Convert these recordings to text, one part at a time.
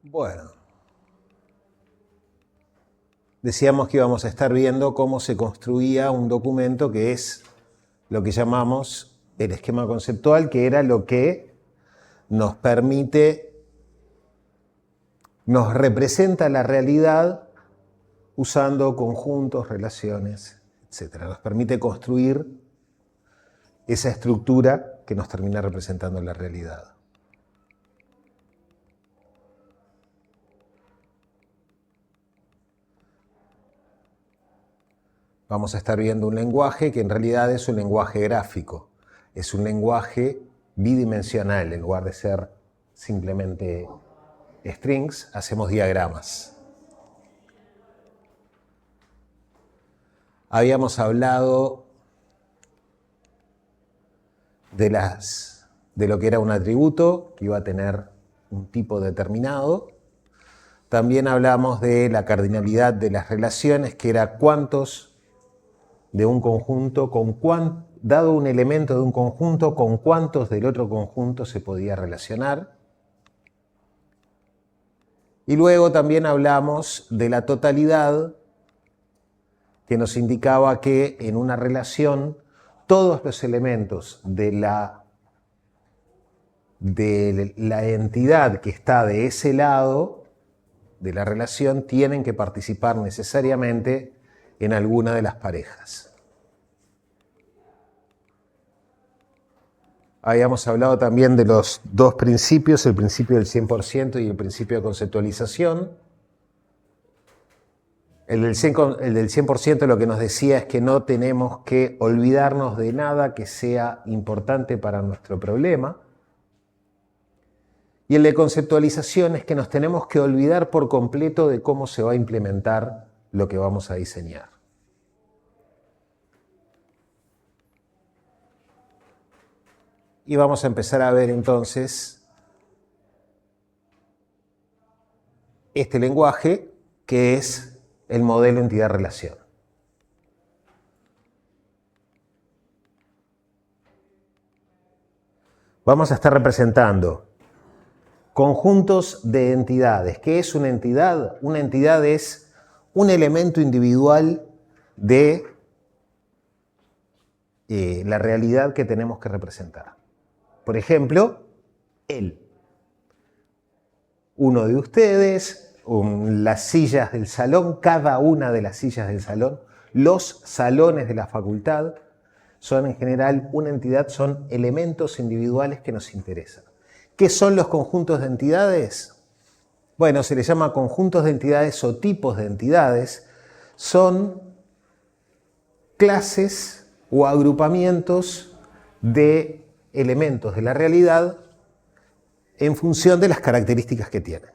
Bueno, decíamos que íbamos a estar viendo cómo se construía un documento que es lo que llamamos el esquema conceptual, que era lo que nos permite, nos representa la realidad usando conjuntos, relaciones, etc. Nos permite construir esa estructura que nos termina representando la realidad. Vamos a estar viendo un lenguaje que en realidad es un lenguaje gráfico. Es un lenguaje bidimensional. En lugar de ser simplemente strings, hacemos diagramas. Habíamos hablado de lo que era un atributo, que iba a tener un tipo determinado. También hablamos de la cardinalidad de las relaciones, que era cuántos de un conjunto, dado un elemento de un conjunto, con cuántos del otro conjunto se podía relacionar. Y luego también hablamos de la totalidad, que nos indicaba que en una relación todos los elementos de la entidad que está de ese lado de la relación tienen que participar necesariamente en alguna de las parejas. Habíamos hablado también de los dos principios, el principio del 100% y el principio de conceptualización. El del 100% lo que nos decía es que no tenemos que olvidarnos de nada que sea importante para nuestro problema. Y el de conceptualización es que nos tenemos que olvidar por completo de cómo se va a implementar lo que vamos a diseñar. Y vamos a empezar a ver entonces este lenguaje que es el modelo entidad-relación. Vamos a estar representando conjuntos de entidades. ¿Qué es una entidad? Una entidad es un elemento individual de la realidad que tenemos que representar. Por ejemplo, él. Uno de ustedes, las sillas del salón, cada una de las sillas del salón, los salones de la facultad, son en general una entidad, son elementos individuales que nos interesan. ¿Qué son los conjuntos de entidades? Bueno, se les llama conjuntos de entidades o tipos de entidades. Son clases o agrupamientos de elementos de la realidad en función de las características que tienen.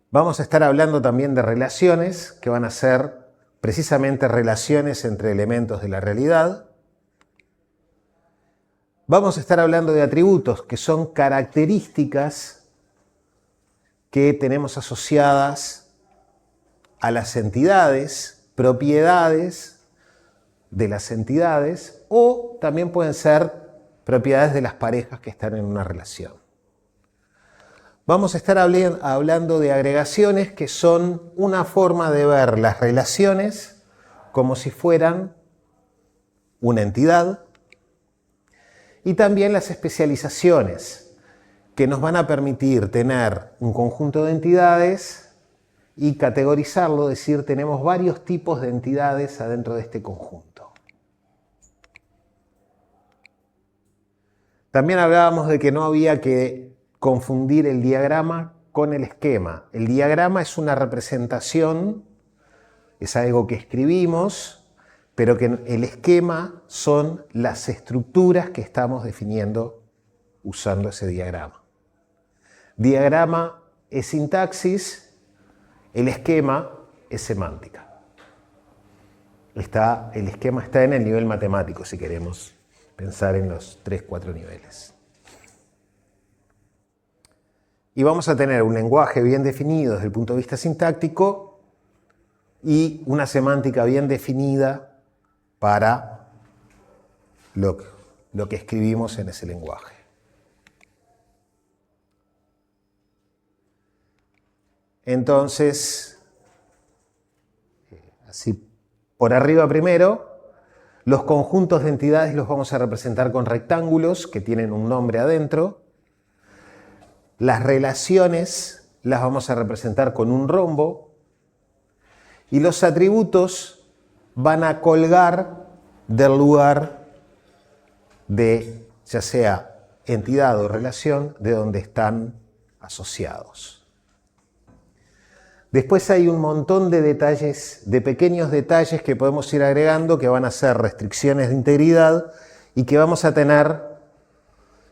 Vamos a estar hablando también de relaciones, que van a ser precisamente relaciones entre elementos de la realidad. Vamos a estar hablando de atributos, que son características que tenemos asociadas a las entidades, propiedades de las entidades, o también pueden ser propiedades de las parejas que están en una relación. Vamos a estar hablando de agregaciones, que son una forma de ver las relaciones como si fueran una entidad, y también las especializaciones, que nos van a permitir tener un conjunto de entidades y categorizarlo, es decir, tenemos varios tipos de entidades adentro de este conjunto. También hablábamos de que no había que confundir el diagrama con el esquema. El diagrama es una representación, es algo que escribimos, pero que el esquema son las estructuras que estamos definiendo usando ese diagrama. Diagrama es sintaxis, el esquema es semántica. El esquema está en el nivel matemático, si queremos pensar en los 3-4 niveles. Y vamos a tener un lenguaje bien definido desde el punto de vista sintáctico y una semántica bien definida para lo que escribimos en ese lenguaje. Entonces, así por arriba primero, los conjuntos de entidades los vamos a representar con rectángulos que tienen un nombre adentro. Las relaciones las vamos a representar con un rombo. Y los atributos van a colgar del lugar de, ya sea entidad o relación, de donde están asociados. Después hay un montón de detalles, de pequeños detalles que podemos ir agregando que van a ser restricciones de integridad y que vamos a tener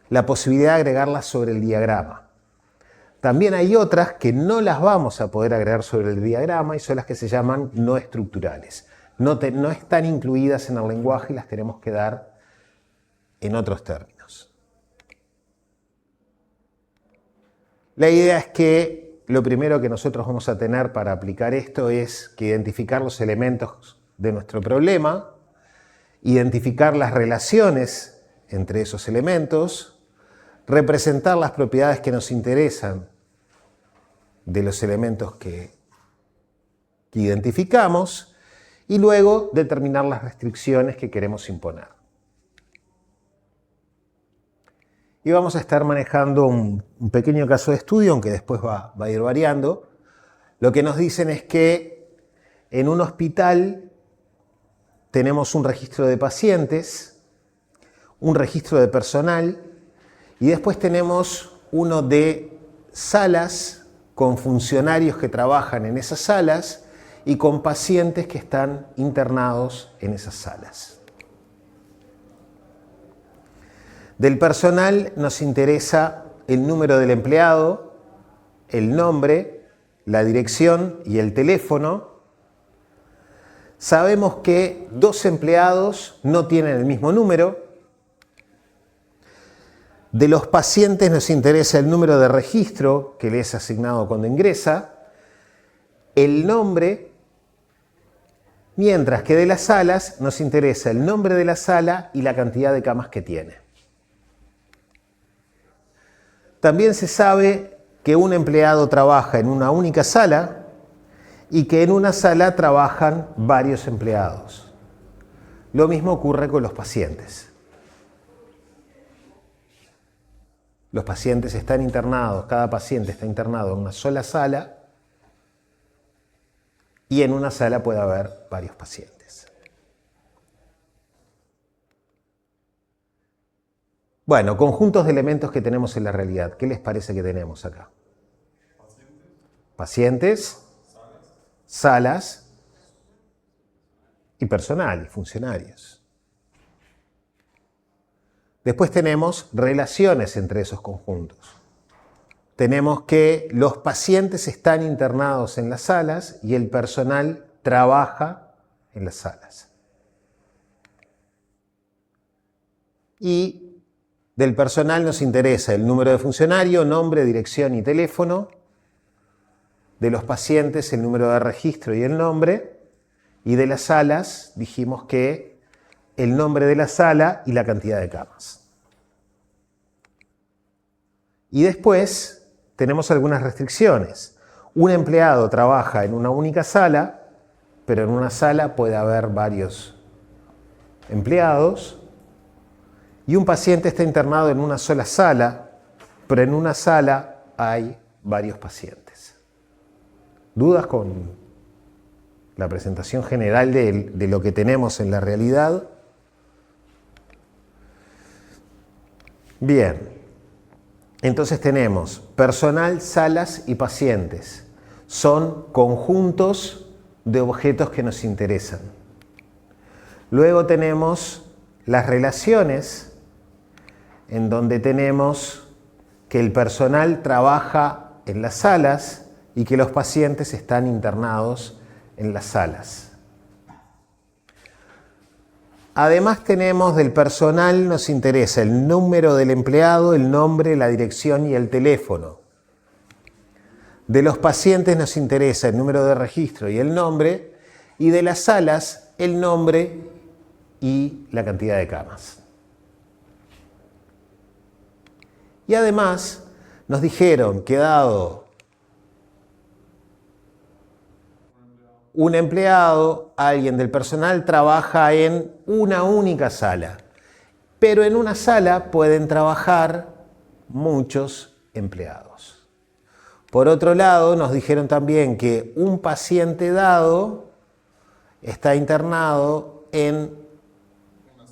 la posibilidad de agregarlas sobre el diagrama. También hay otras que no las vamos a poder agregar sobre el diagrama y son las que se llaman no estructurales. No están incluidas en el lenguaje y las tenemos que dar en otros términos. La idea es que lo primero que nosotros vamos a tener para aplicar esto es que identificar los elementos de nuestro problema, identificar las relaciones entre esos elementos, representar las propiedades que nos interesan de los elementos que identificamos y luego determinar las restricciones que queremos imponer. Y vamos a estar manejando un pequeño caso de estudio, aunque después va a ir variando. Lo que nos dicen es que en un hospital tenemos un registro de pacientes, un registro de personal y después tenemos uno de salas con funcionarios que trabajan en esas salas y con pacientes que están internados en esas salas. Del personal nos interesa el número del empleado, el nombre, la dirección y el teléfono. Sabemos que 2 empleados no tienen el mismo número. De los pacientes nos interesa el número de registro que le es asignado cuando ingresa, el nombre, mientras que de las salas nos interesa el nombre de la sala y la cantidad de camas que tiene. También se sabe que un empleado trabaja en una única sala y que en una sala trabajan varios empleados. Lo mismo ocurre con los pacientes. Los pacientes están internados, cada paciente está internado en una sola sala y en una sala puede haber varios pacientes. Bueno, conjuntos de elementos que tenemos en la realidad. ¿Qué les parece que tenemos acá? Pacientes, salas y personal y funcionarios. Después tenemos relaciones entre esos conjuntos. Tenemos que los pacientes están internados en las salas y el personal trabaja en las salas. Y del personal nos interesa el número de funcionario, nombre, dirección y teléfono. De los pacientes el número de registro y el nombre. Y de las salas dijimos que el nombre de la sala y la cantidad de camas. Y después tenemos algunas restricciones. Un empleado trabaja en una única sala, pero en una sala puede haber varios empleados. Y un paciente está internado en una sola sala, pero en una sala hay varios pacientes. ¿Dudas con la presentación general de lo que tenemos en la realidad? Bien, entonces tenemos personal, salas y pacientes. Son conjuntos de objetos que nos interesan. Luego tenemos las relaciones, en donde tenemos que el personal trabaja en las salas y que los pacientes están internados en las salas. Además tenemos del personal, nos interesa el número del empleado, el nombre, la dirección y el teléfono. De los pacientes nos interesa el número de registro y el nombre, y de las salas el nombre y la cantidad de camas. Y además nos dijeron que dado un empleado, alguien del personal, trabaja en una única sala. Pero en una sala pueden trabajar muchos empleados. Por otro lado, nos dijeron también que un paciente dado está internado en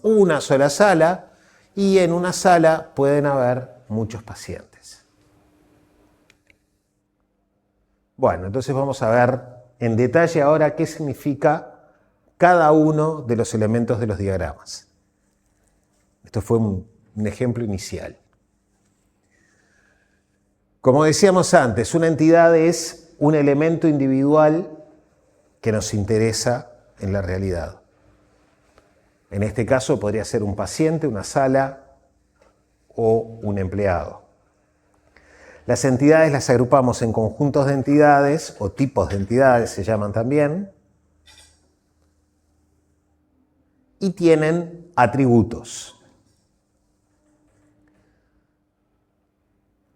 una sola sala y en una sala pueden haber muchos pacientes. Bueno, entonces vamos a ver en detalle ahora qué significa cada uno de los elementos de los diagramas. Esto fue un ejemplo inicial. Como decíamos antes, una entidad es un elemento individual que nos interesa en la realidad. En este caso podría ser un paciente, una sala o un empleado. Las entidades las agrupamos en conjuntos de entidades o tipos de entidades, se llaman también, y tienen atributos.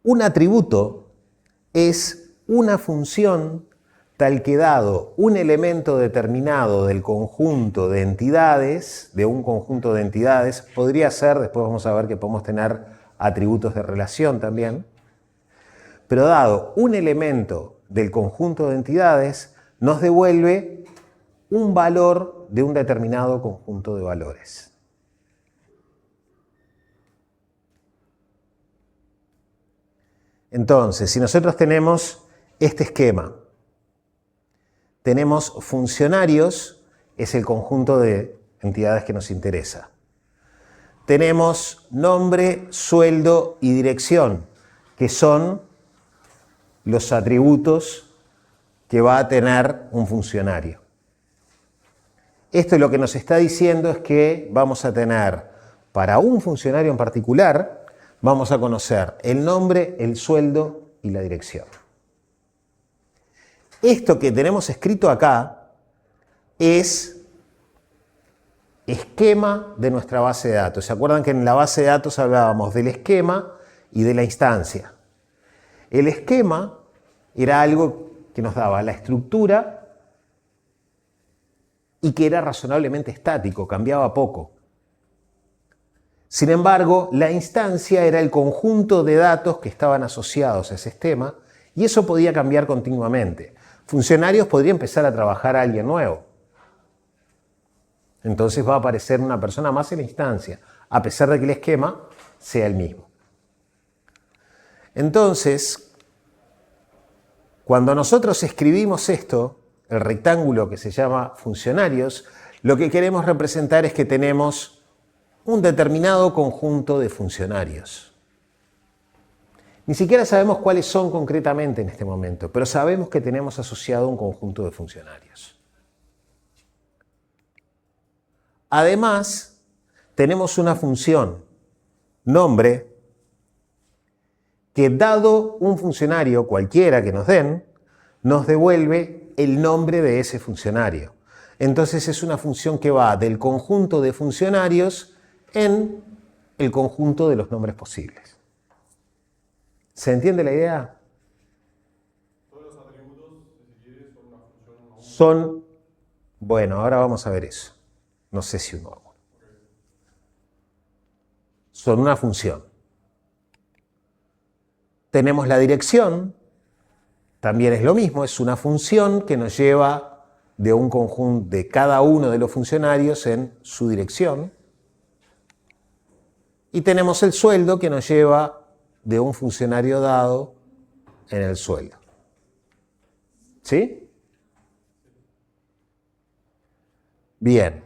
Un atributo es una función tal que dado un elemento determinado del conjunto de entidades, de un conjunto de entidades, podría ser, después vamos a ver que podemos tener atributos de relación también, pero dado un elemento del conjunto de entidades, nos devuelve un valor de un determinado conjunto de valores. Entonces, si nosotros tenemos este esquema, tenemos funcionarios, es el conjunto de entidades que nos interesa. Tenemos nombre, sueldo y dirección, que son los atributos que va a tener un funcionario. Esto lo que nos está diciendo es que vamos a tener, para un funcionario en particular, vamos a conocer el nombre, el sueldo y la dirección. Esto que tenemos escrito acá es esquema de nuestra base de datos. ¿Se acuerdan que en la base de datos hablábamos del esquema y de la instancia? El esquema era algo que nos daba la estructura y que era razonablemente estático, cambiaba poco. Sin embargo, la instancia era el conjunto de datos que estaban asociados a ese esquema y eso podía cambiar continuamente. Funcionarios podría empezar a trabajar a alguien nuevo. Entonces va a aparecer una persona más en la instancia, a pesar de que el esquema sea el mismo. Entonces, cuando nosotros escribimos esto, el rectángulo que se llama funcionarios, lo que queremos representar es que tenemos un determinado conjunto de funcionarios. Ni siquiera sabemos cuáles son concretamente en este momento, pero sabemos que tenemos asociado un conjunto de funcionarios. Además, tenemos una función, nombre, que dado un funcionario cualquiera que nos den, nos devuelve el nombre de ese funcionario. Entonces es una función que va del conjunto de funcionarios en el conjunto de los nombres posibles. ¿Se entiende la idea? Todos los atributos, si quieres, son una función. Son, bueno, ahora vamos a ver eso. No sé si uno a uno. Son una función. Tenemos la dirección, también es lo mismo, es una función que nos lleva de un conjunto de cada uno de los funcionarios en su dirección. Y tenemos el sueldo que nos lleva de un funcionario dado en el sueldo. ¿Sí? Bien.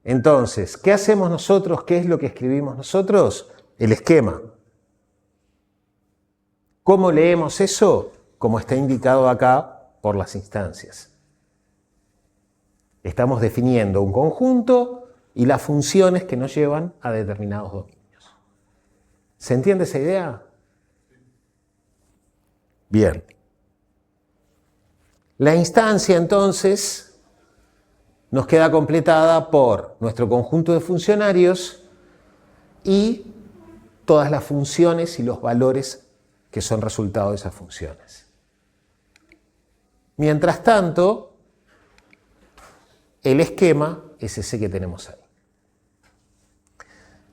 Entonces, ¿qué hacemos nosotros? ¿Qué es lo que escribimos nosotros? El esquema. ¿Cómo leemos eso? Como está indicado acá por las instancias. Estamos definiendo un conjunto y las funciones que nos llevan a determinados dominios. ¿Se entiende esa idea? Bien. La instancia entonces nos queda completada por nuestro conjunto de funcionarios y todas las funciones y los valores que son resultado de esas funciones. Mientras tanto, el esquema es ese que tenemos ahí.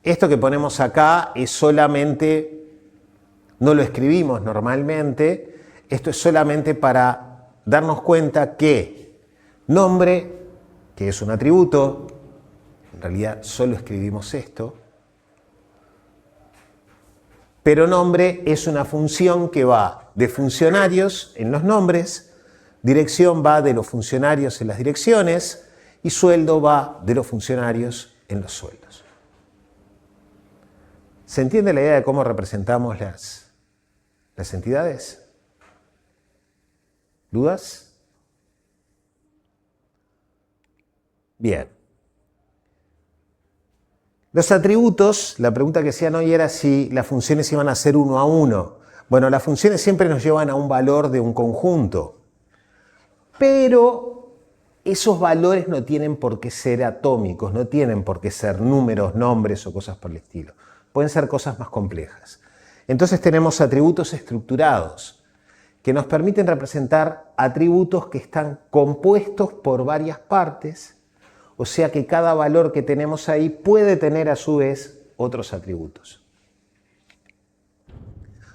Esto que ponemos acá es solamente, no lo escribimos normalmente, esto es solamente para darnos cuenta que nombre, que es un atributo, en realidad solo escribimos esto, pero nombre es una función que va de funcionarios en los nombres, dirección va de los funcionarios en las direcciones y sueldo va de los funcionarios en los sueldos. ¿Se entiende la idea de cómo representamos las entidades? ¿Dudas? Bien. Los atributos, la pregunta que hacían hoy era si las funciones iban a ser uno a uno. Bueno, las funciones siempre nos llevan a un valor de un conjunto, pero esos valores no tienen por qué ser atómicos, no tienen por qué ser números, nombres o cosas por el estilo. Pueden ser cosas más complejas. Entonces tenemos atributos estructurados que nos permiten representar atributos que están compuestos por varias partes, o sea que cada valor que tenemos ahí puede tener a su vez otros atributos.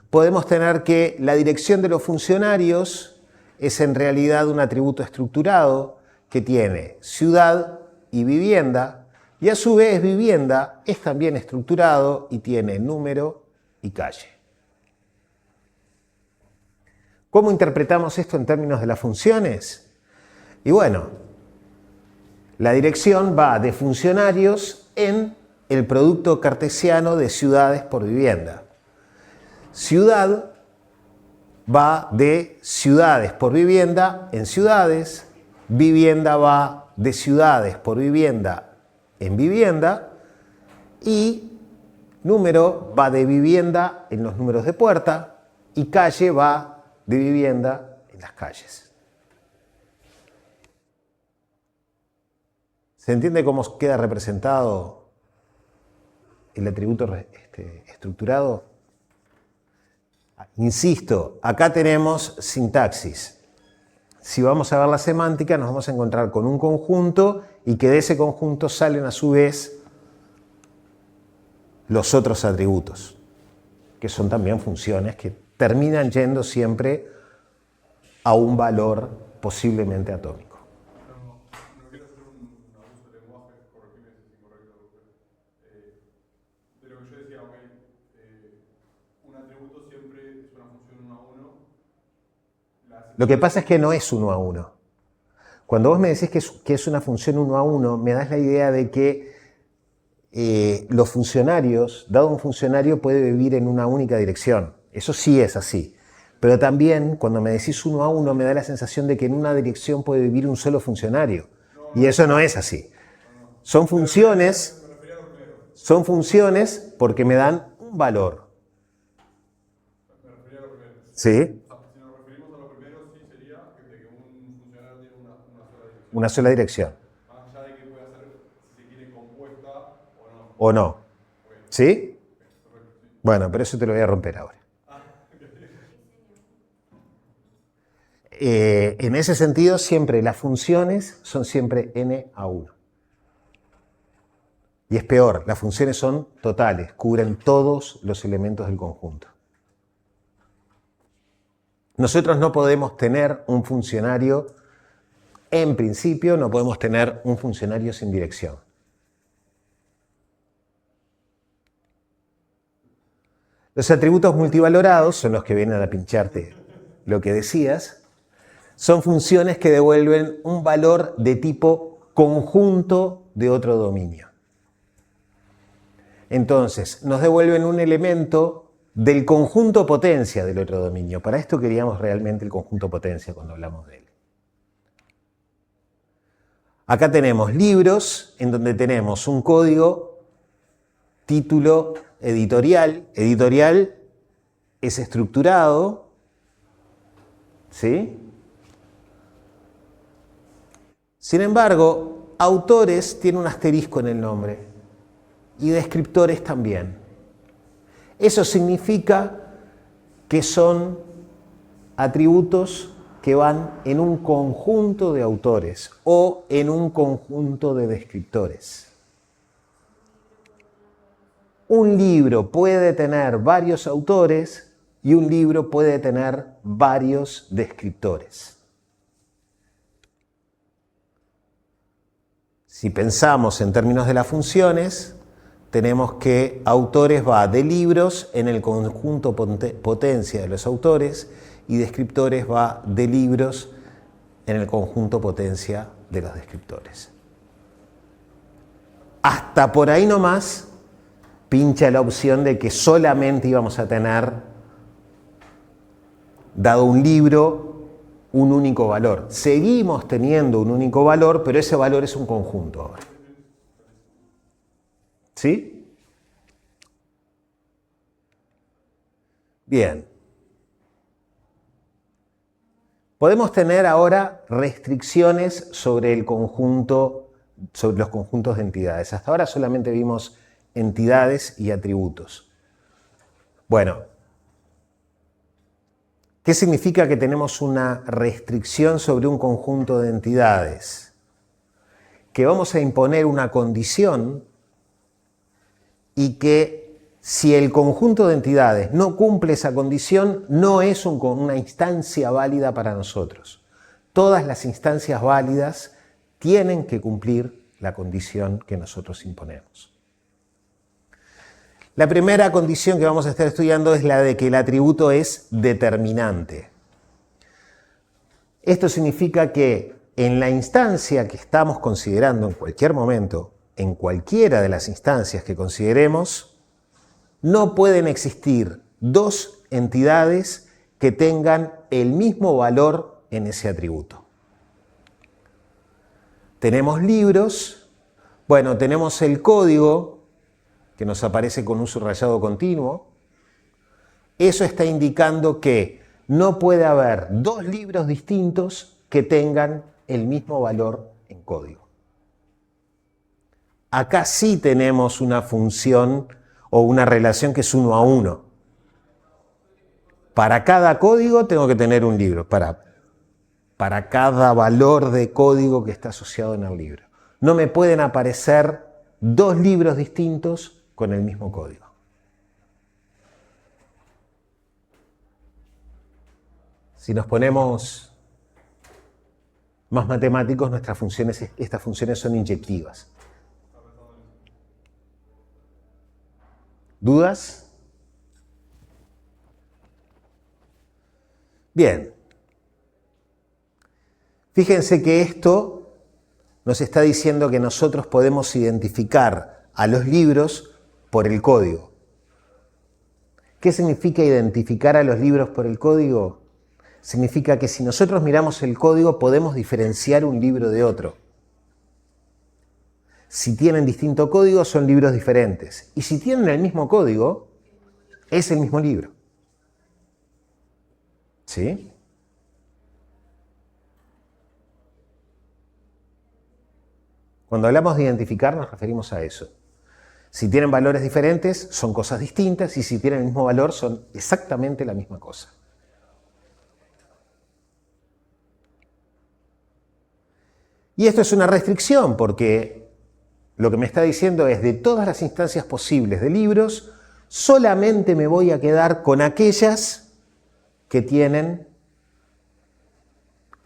Podemos tener que la dirección de los funcionarios es en realidad un atributo estructurado que tiene ciudad y vivienda, y a su vez vivienda es también estructurado y tiene número y calle. ¿Cómo interpretamos esto en términos de las funciones? Y bueno, la dirección va de funcionarios en el producto cartesiano de ciudades por vivienda. Ciudad va de ciudades por vivienda en ciudades, vivienda va de ciudades por vivienda en vivienda y número va de vivienda en los números de puerta y calle va de vivienda en las calles. ¿Se entiende cómo queda representado el atributo estructurado? Insisto, acá tenemos sintaxis. Si vamos a ver la semántica, nos vamos a encontrar con un conjunto y que de ese conjunto salen a su vez los otros atributos, que son también funciones que terminan yendo siempre a un valor posiblemente atómico. No quiero hacer un abuso de lenguaje, corregime si es incorrecto. De lo que yo decía, un atributo siempre es una función uno a uno. Lo que pasa es que no es uno a uno. Cuando vos me decís que es una función uno a uno, me das la idea de que los funcionarios, dado un funcionario, puede vivir en una única dirección. Eso sí es así. Pero también, cuando me decís uno a uno, me da la sensación de que en una dirección puede vivir un solo funcionario. Y eso no es así. Son funciones porque me dan un valor. Me refería a lo primero. ¿Sí? Si nos referimos a lo primero, sí sería que un funcionario tiene una sola dirección. Una sola dirección. Más allá de que pueda ser, si se quiere, compuesta o no. ¿O no? ¿Sí? Bueno, pero eso te lo voy a romper ahora. En ese sentido, siempre las funciones son siempre n a 1. Y es peor, las funciones son totales, cubren todos los elementos del conjunto. Nosotros no podemos tener un funcionario, en principio no podemos tener un funcionario sin dirección. Los atributos multivalorados son los que vienen a pincharte lo que decías. Son funciones que devuelven un valor de tipo conjunto de otro dominio. Entonces, nos devuelven un elemento del conjunto potencia del otro dominio. Para esto queríamos realmente el conjunto potencia cuando hablamos de él. Acá tenemos libros, en donde tenemos un código, título, editorial. Editorial es estructurado, ¿sí? Sin embargo, autores tiene un asterisco en el nombre y descriptores también. Eso significa que son atributos que van en un conjunto de autores o en un conjunto de descriptores. Un libro puede tener varios autores y un libro puede tener varios descriptores. Si pensamos en términos de las funciones, tenemos que autores va de libros en el conjunto potencia de los autores y descriptores va de libros en el conjunto potencia de los descriptores. Hasta por ahí nomás pincha la opción de que solamente íbamos a tener, dado un libro, un único valor. Seguimos teniendo un único valor, pero ese valor es un conjunto ahora. ¿Sí? Bien. Podemos tener ahora restricciones sobre el conjunto, sobre los conjuntos de entidades. Hasta ahora solamente vimos entidades y atributos. Bueno, ¿qué significa que tenemos una restricción sobre un conjunto de entidades? Que vamos a imponer una condición y que si el conjunto de entidades no cumple esa condición, no es una instancia válida para nosotros. Todas las instancias válidas tienen que cumplir la condición que nosotros imponemos. La primera condición que vamos a estar estudiando es la de que el atributo es determinante. Esto significa que en la instancia que estamos considerando en cualquier momento, en cualquiera de las instancias que consideremos, no pueden existir dos entidades que tengan el mismo valor en ese atributo. Tenemos libros, bueno, tenemos el código, que nos aparece con un subrayado continuo. Eso está indicando que no puede haber dos libros distintos que tengan el mismo valor en código. Acá sí tenemos una función o una relación que es 1 a 1. Para cada código tengo que tener un libro, para cada valor de código que está asociado en el libro. No me pueden aparecer dos libros distintos con el mismo código. Si nos ponemos más matemáticos, estas funciones son inyectivas. ¿Dudas? Bien. Fíjense que esto nos está diciendo que nosotros podemos identificar a los libros por el código. ¿Qué significa identificar a los libros por el código? Significa que si nosotros miramos el código podemos diferenciar un libro de otro. Si tienen distinto código son libros diferentes. Y si tienen el mismo código, es el mismo libro. ¿Sí? Cuando hablamos de identificar nos referimos a eso. Si tienen valores diferentes, son cosas distintas, y si tienen el mismo valor, son exactamente la misma cosa. Y esto es una restricción, porque lo que me está diciendo es, de todas las instancias posibles de libros, solamente me voy a quedar con aquellas que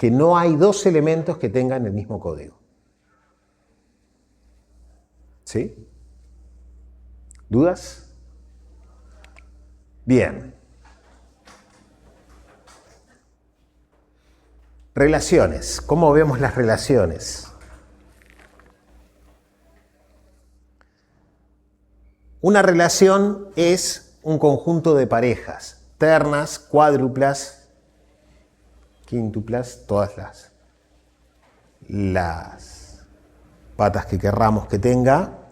no hay dos elementos que tengan el mismo código. ¿Sí? ¿Dudas? Bien. Relaciones. ¿Cómo vemos las relaciones? Una relación es un conjunto de parejas, ternas, cuádruplas, quíntuplas, todas las patas que querramos que tenga,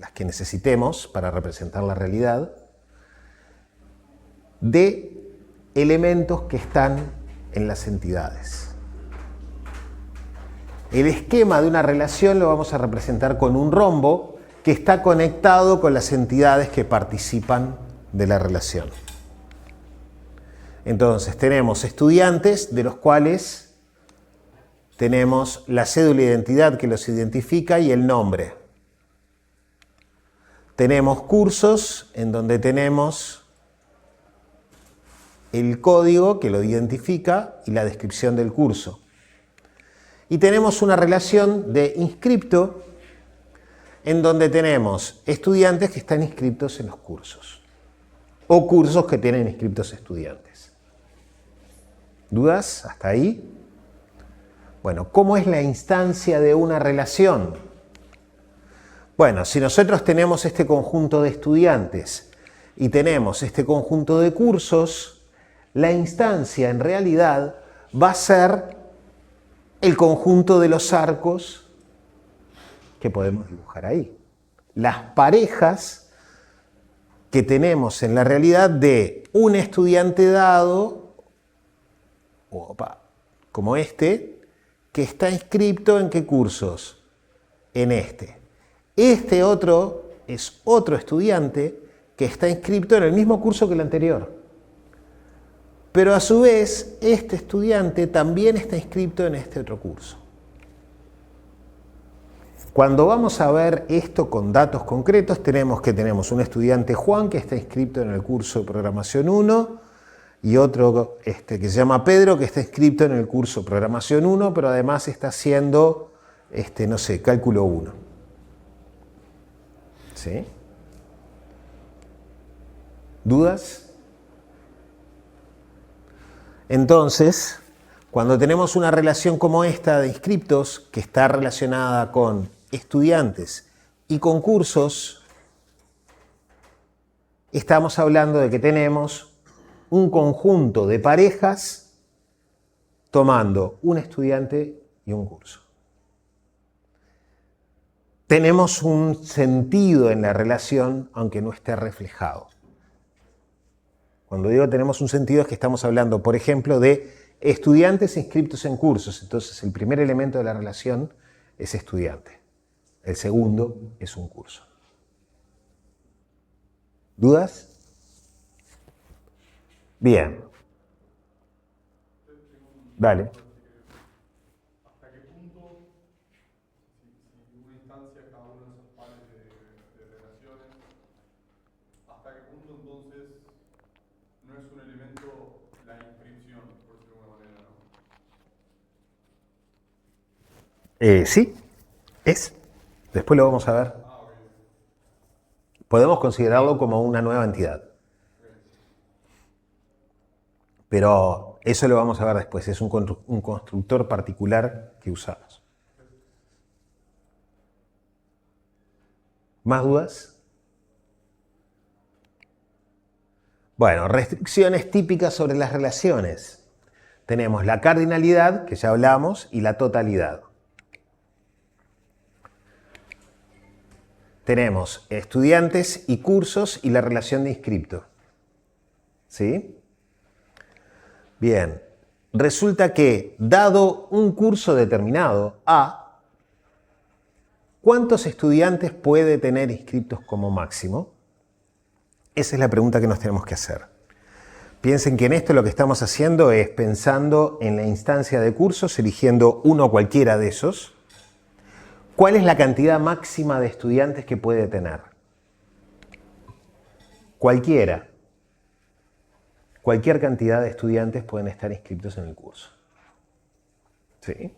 las que necesitemos para representar la realidad, de elementos que están en las entidades. El esquema de una relación lo vamos a representar con un rombo que está conectado con las entidades que participan de la relación. Entonces tenemos estudiantes de los cuales tenemos la cédula de identidad que los identifica y el nombre. Tenemos cursos en donde tenemos el código que lo identifica y la descripción del curso. Y tenemos una relación de inscripto en donde tenemos estudiantes que están inscritos en los cursos o cursos que tienen inscritos estudiantes. ¿Dudas hasta ahí? Bueno, ¿cómo es la instancia de una relación? Bueno, si nosotros tenemos este conjunto de estudiantes y tenemos este conjunto de cursos, la instancia en realidad va a ser el conjunto de los arcos que podemos dibujar ahí. Las parejas que tenemos en la realidad de un estudiante dado, como este, que está inscrito en qué cursos, en este. Este otro es otro estudiante que está inscrito en el mismo curso que el anterior. Pero a su vez, este estudiante también está inscrito en este otro curso. Cuando vamos a ver esto con datos concretos, tenemos un estudiante Juan que está inscrito en el curso de Programación 1 y otro que se llama Pedro que está inscrito en el curso de Programación 1, pero además está haciendo, no sé, Cálculo 1. ¿Sí? ¿Dudas? Entonces, cuando tenemos una relación como esta de inscriptos, que está relacionada con estudiantes y con cursos, estamos hablando de que tenemos un conjunto de parejas tomando un estudiante y un curso. Tenemos un sentido en la relación, aunque no esté reflejado. Cuando digo tenemos un sentido es que estamos hablando, por ejemplo, de estudiantes inscritos en cursos. Entonces, el primer elemento de la relación es estudiante. El segundo es un curso. ¿Dudas? Bien. Dale. ¿Hasta qué punto, si una instancia cada uno de esos pares de relaciones, hasta qué punto entonces no es un elemento la inscripción, por decirlo de alguna manera, ¿no? Sí, es. Después lo vamos a ver. Podemos considerarlo como una nueva entidad. Pero eso lo vamos a ver después. Es un constructor particular que usamos. ¿Más dudas? Bueno, restricciones típicas sobre las relaciones. Tenemos la cardinalidad, que ya hablamos, y la totalidad. Tenemos estudiantes y cursos y la relación de inscripto. ¿Sí? Bien. Resulta que, dado un curso determinado, A, ¿cuántos estudiantes puede tener inscritos como máximo? Esa es la pregunta que nos tenemos que hacer. Piensen que en esto lo que estamos haciendo es pensando en la instancia de cursos, eligiendo uno cualquiera de esos. ¿Cuál es la cantidad máxima de estudiantes que puede tener? Cualquiera. Cualquier cantidad de estudiantes pueden estar inscritos en el curso. ¿Sí?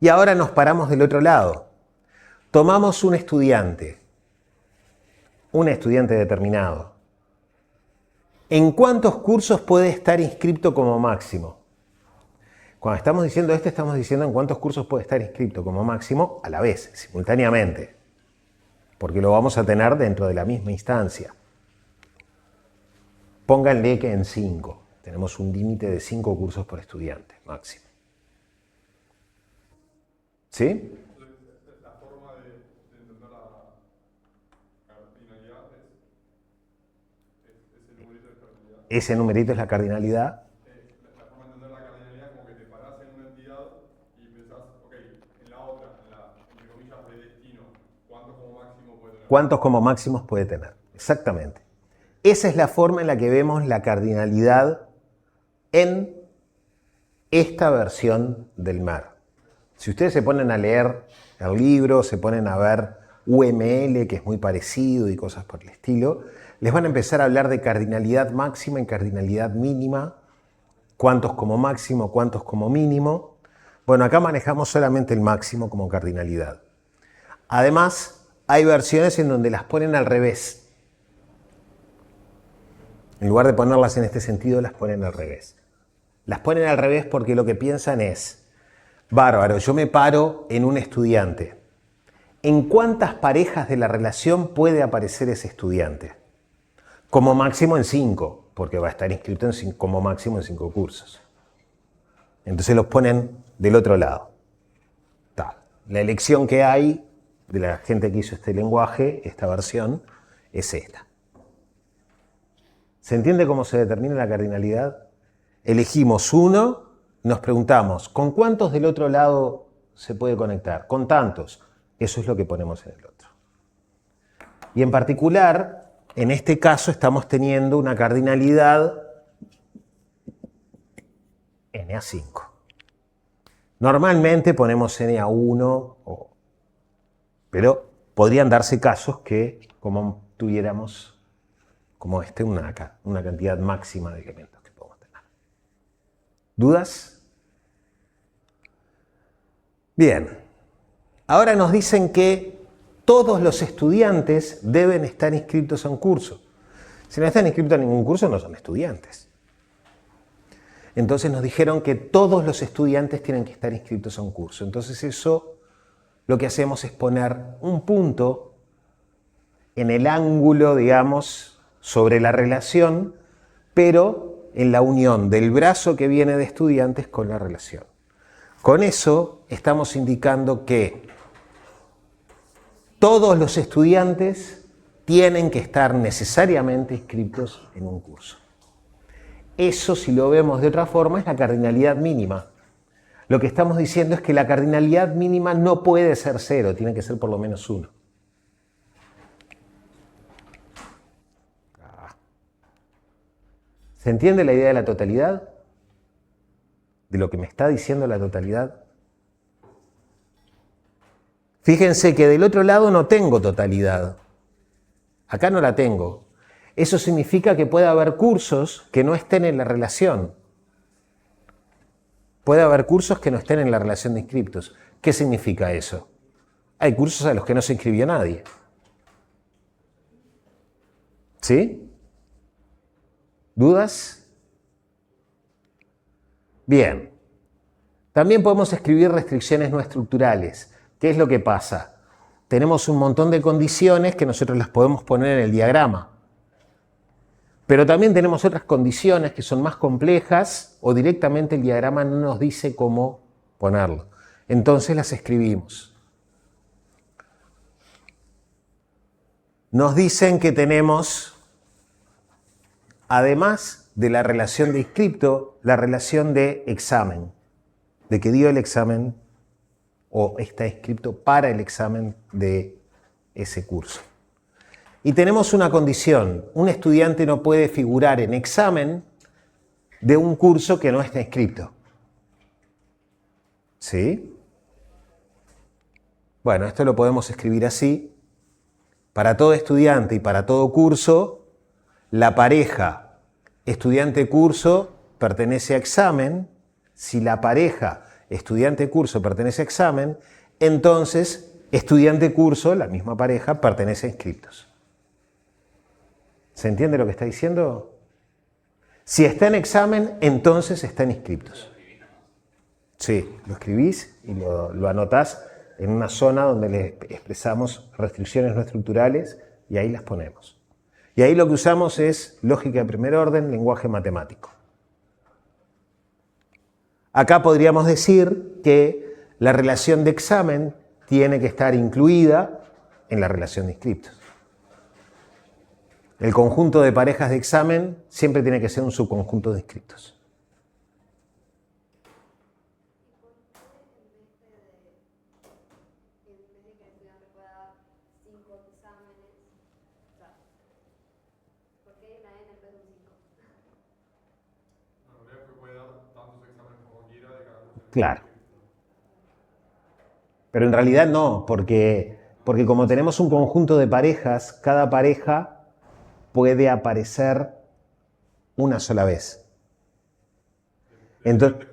Y ahora nos paramos del otro lado. Tomamos un estudiante determinado. ¿En cuántos cursos puede estar inscrito como máximo? Cuando estamos diciendo esto, estamos diciendo en cuántos cursos puede estar inscrito como máximo a la vez, simultáneamente. Porque lo vamos a tener dentro de la misma instancia. Pónganle que en 5. Tenemos un límite de 5 cursos por estudiante máximo. ¿Sí? Entonces, la forma de entender la cardinalidad es el numerito de cardinalidad. Ese numerito es la cardinalidad. La forma de entender la cardinalidad es como que te parás en una entidad y pensás, ok, en la otra, entre comillas, de destino, ¿cuántos como máximo puede tener? ¿Cuántos como máximos puede tener? Exactamente. Esa es la forma en la que vemos la cardinalidad en esta versión del MER. Si ustedes se ponen a leer el libro, se ponen a ver UML, que es muy parecido y cosas por el estilo, les van a empezar a hablar de cardinalidad máxima y cardinalidad mínima, cuántos como máximo, cuántos como mínimo. Bueno, acá manejamos solamente el máximo como cardinalidad. Además, hay versiones en donde las ponen al revés. En lugar de ponerlas en este sentido, las ponen al revés. Las ponen al revés porque lo que piensan es, bárbaro, yo me paro en un estudiante. ¿En cuántas parejas de la relación puede aparecer ese estudiante? Como máximo en 5, porque va a estar inscrito como máximo en 5 cursos. Entonces los ponen del otro lado. La elección que hay de la gente que hizo este lenguaje, esta versión, es esta. ¿Se entiende cómo se determina la cardinalidad? Elegimos uno, nos preguntamos, ¿con cuántos del otro lado se puede conectar? Con tantos. Eso es lo que ponemos en el otro. Y en particular, en este caso estamos teniendo una cardinalidad NA5. Normalmente ponemos NA1, pero podrían darse casos que, como tuviéramos, como una cantidad máxima de elementos que podemos tener. ¿Dudas? Bien. Ahora nos dicen que todos los estudiantes deben estar inscritos a un curso. Si no están inscritos a ningún curso, no son estudiantes. Entonces nos dijeron que todos los estudiantes tienen que estar inscritos a un curso. Entonces eso, lo que hacemos es poner un punto en el ángulo, digamos, sobre la relación, pero en la unión del brazo que viene de estudiantes con la relación. Con eso estamos indicando que todos los estudiantes tienen que estar necesariamente inscritos en un curso. Eso, si lo vemos de otra forma, es la cardinalidad mínima. Lo que estamos diciendo es que la cardinalidad mínima no puede ser 0, tiene que ser por lo menos 1. ¿Se entiende la idea de la totalidad? ¿De lo que me está diciendo la totalidad? Fíjense que del otro lado no tengo totalidad. Acá no la tengo. Eso significa que puede haber cursos que no estén en la relación. Puede haber cursos que no estén en la relación de inscriptos. ¿Qué significa eso? Hay cursos a los que no se inscribió nadie. ¿Sí? ¿Dudas? Bien. También podemos escribir restricciones no estructurales. ¿Qué es lo que pasa? Tenemos un montón de condiciones que nosotros las podemos poner en el diagrama. Pero también tenemos otras condiciones que son más complejas o directamente el diagrama no nos dice cómo ponerlo. Entonces las escribimos. Nos dicen que tenemos, además de la relación de inscripto, la relación de examen, de que dio el examen o está inscrito para el examen de ese curso. Y tenemos una condición, un estudiante no puede figurar en examen de un curso que no está inscrito. ¿Sí? Bueno, esto lo podemos escribir así. Para todo estudiante y para todo curso, la pareja estudiante-curso pertenece a examen. Si la pareja estudiante-curso pertenece a examen, entonces estudiante-curso, la misma pareja, pertenece a inscriptos. ¿Se entiende lo que está diciendo? Si está en examen, entonces están inscriptos. Sí, lo escribís y lo anotás en una zona donde le expresamos restricciones no estructurales y ahí las ponemos. Y ahí lo que usamos es lógica de primer orden, lenguaje matemático. Acá podríamos decir que la relación de examen tiene que estar incluida en la relación de inscriptos. El conjunto de parejas de examen siempre tiene que ser un subconjunto de inscriptos. Claro. Pero en realidad no, porque como tenemos un conjunto de parejas, cada pareja puede aparecer una sola vez. Entonces,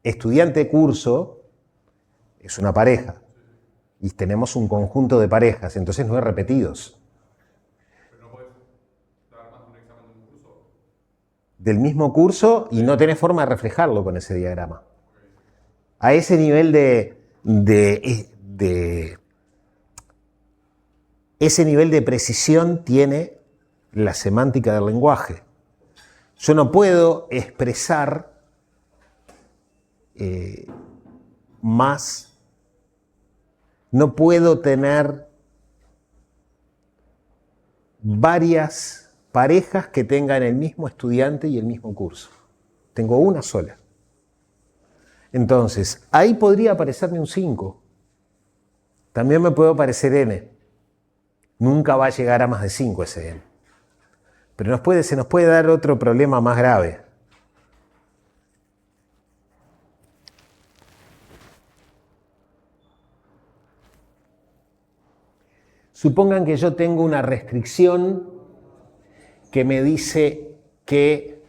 estudiante curso es una pareja y tenemos un conjunto de parejas, entonces no hay repetidos. Pero no puedes dar más de un examen de un curso. Del mismo curso y no tenés forma de reflejarlo con ese diagrama. A ese nivel ese nivel de precisión tiene la semántica del lenguaje. Yo no puedo expresar más, no puedo tener varias parejas que tengan el mismo estudiante y el mismo curso. Tengo una sola. Entonces, ahí podría aparecerme un 5. También me puede aparecer n. Nunca va a llegar a más de 5 ese n. Pero se nos puede dar otro problema más grave. Supongan que yo tengo una restricción que me dice que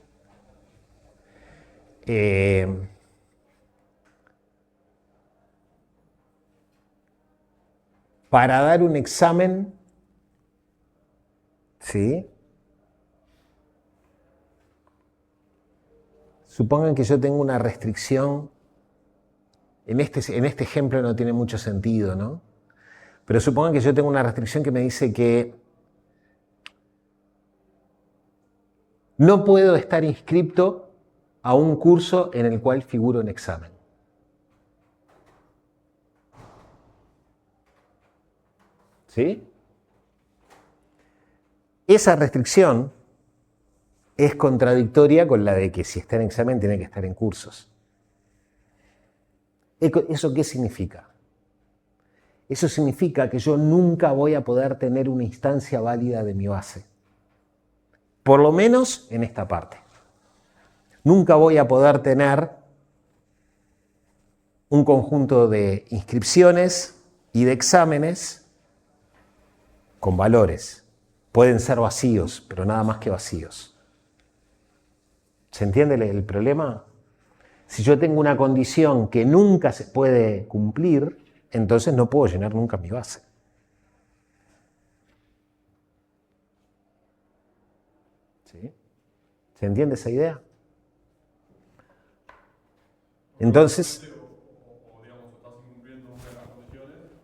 para dar un examen, ¿sí? Supongan que yo tengo una restricción, en este ejemplo no tiene mucho sentido, ¿no? Pero supongan que yo tengo una restricción que me dice que no puedo estar inscripto a un curso en el cual figuro en examen. ¿Sí? Esa restricción es contradictoria con la de que si está en examen tiene que estar en cursos. ¿Eso qué significa? Eso significa que yo nunca voy a poder tener una instancia válida de mi base. Por lo menos en esta parte. Nunca voy a poder tener un conjunto de inscripciones y de exámenes con valores. Pueden ser vacíos, pero nada más que vacíos. ¿Se entiende el problema? Si yo tengo una condición que nunca se puede cumplir, entonces no puedo llenar nunca mi base. ¿Sí? ¿Se entiende esa idea? Entonces,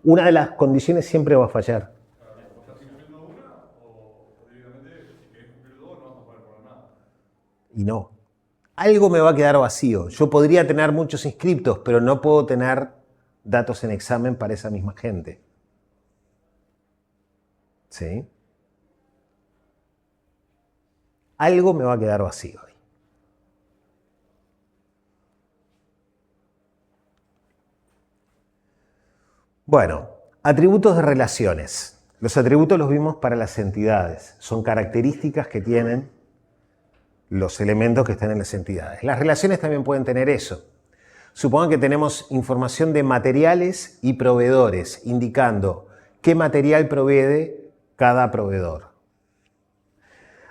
una de las condiciones siempre va a fallar. Y no. Algo me va a quedar vacío. Yo podría tener muchos inscriptos, pero no puedo tener datos en examen para esa misma gente. ¿Sí? Algo me va a quedar vacío ahí. Bueno, atributos de relaciones. Los atributos los vimos para las entidades. Son características que tienen los elementos que están en las entidades. Las relaciones también pueden tener eso. Supongan que tenemos información de materiales y proveedores, indicando qué material provee cada proveedor.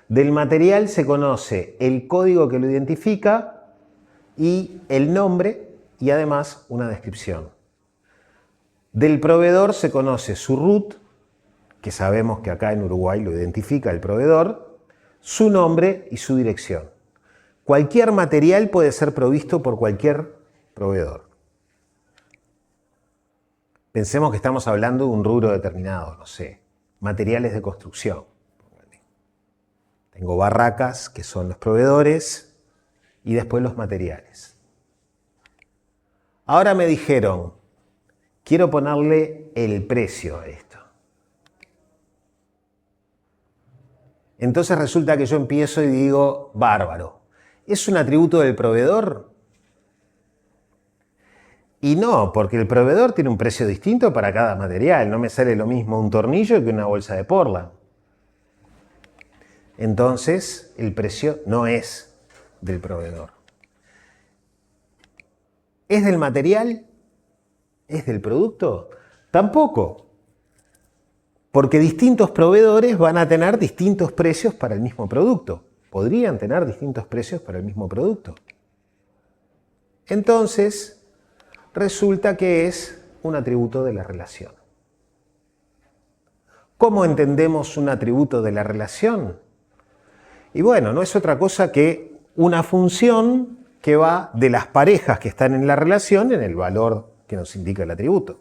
Del material se conoce el código que lo identifica y el nombre y además una descripción. Del proveedor se conoce su RUT, que sabemos que acá en Uruguay lo identifica el proveedor, su nombre y su dirección. Cualquier material puede ser provisto por cualquier proveedor. Pensemos que estamos hablando de un rubro determinado, no sé, materiales de construcción. Tengo barracas, que son los proveedores, y después los materiales. Ahora me dijeron, quiero ponerle el precio a esto. Entonces resulta que yo empiezo y digo, bárbaro, ¿es un atributo del proveedor? Y no, porque el proveedor tiene un precio distinto para cada material. No me sale lo mismo un tornillo que una bolsa de Portland. Entonces, el precio no es del proveedor. ¿Es del material? ¿Es del producto? Tampoco. Porque distintos proveedores van a tener distintos precios para el mismo producto. Podrían tener distintos precios para el mismo producto. Entonces, resulta que es un atributo de la relación. ¿Cómo entendemos un atributo de la relación? Y bueno, no es otra cosa que una función que va de las parejas que están en la relación en el valor que nos indica el atributo.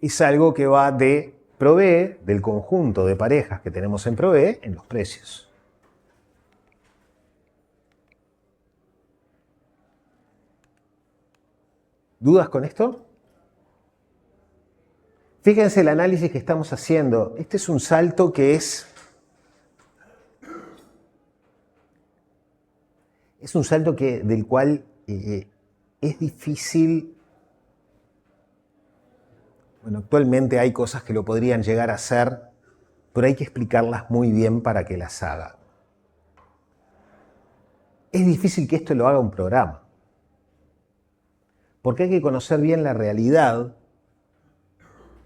Es algo que va de provee, del conjunto de parejas que tenemos en provee, en los precios. ¿Dudas con esto? Fíjense el análisis que estamos haciendo. Este es un salto que es un salto del cual es difícil. Bueno, actualmente hay cosas que lo podrían llegar a hacer, pero hay que explicarlas muy bien para que las haga. Es difícil que esto lo haga un programa, porque hay que conocer bien la realidad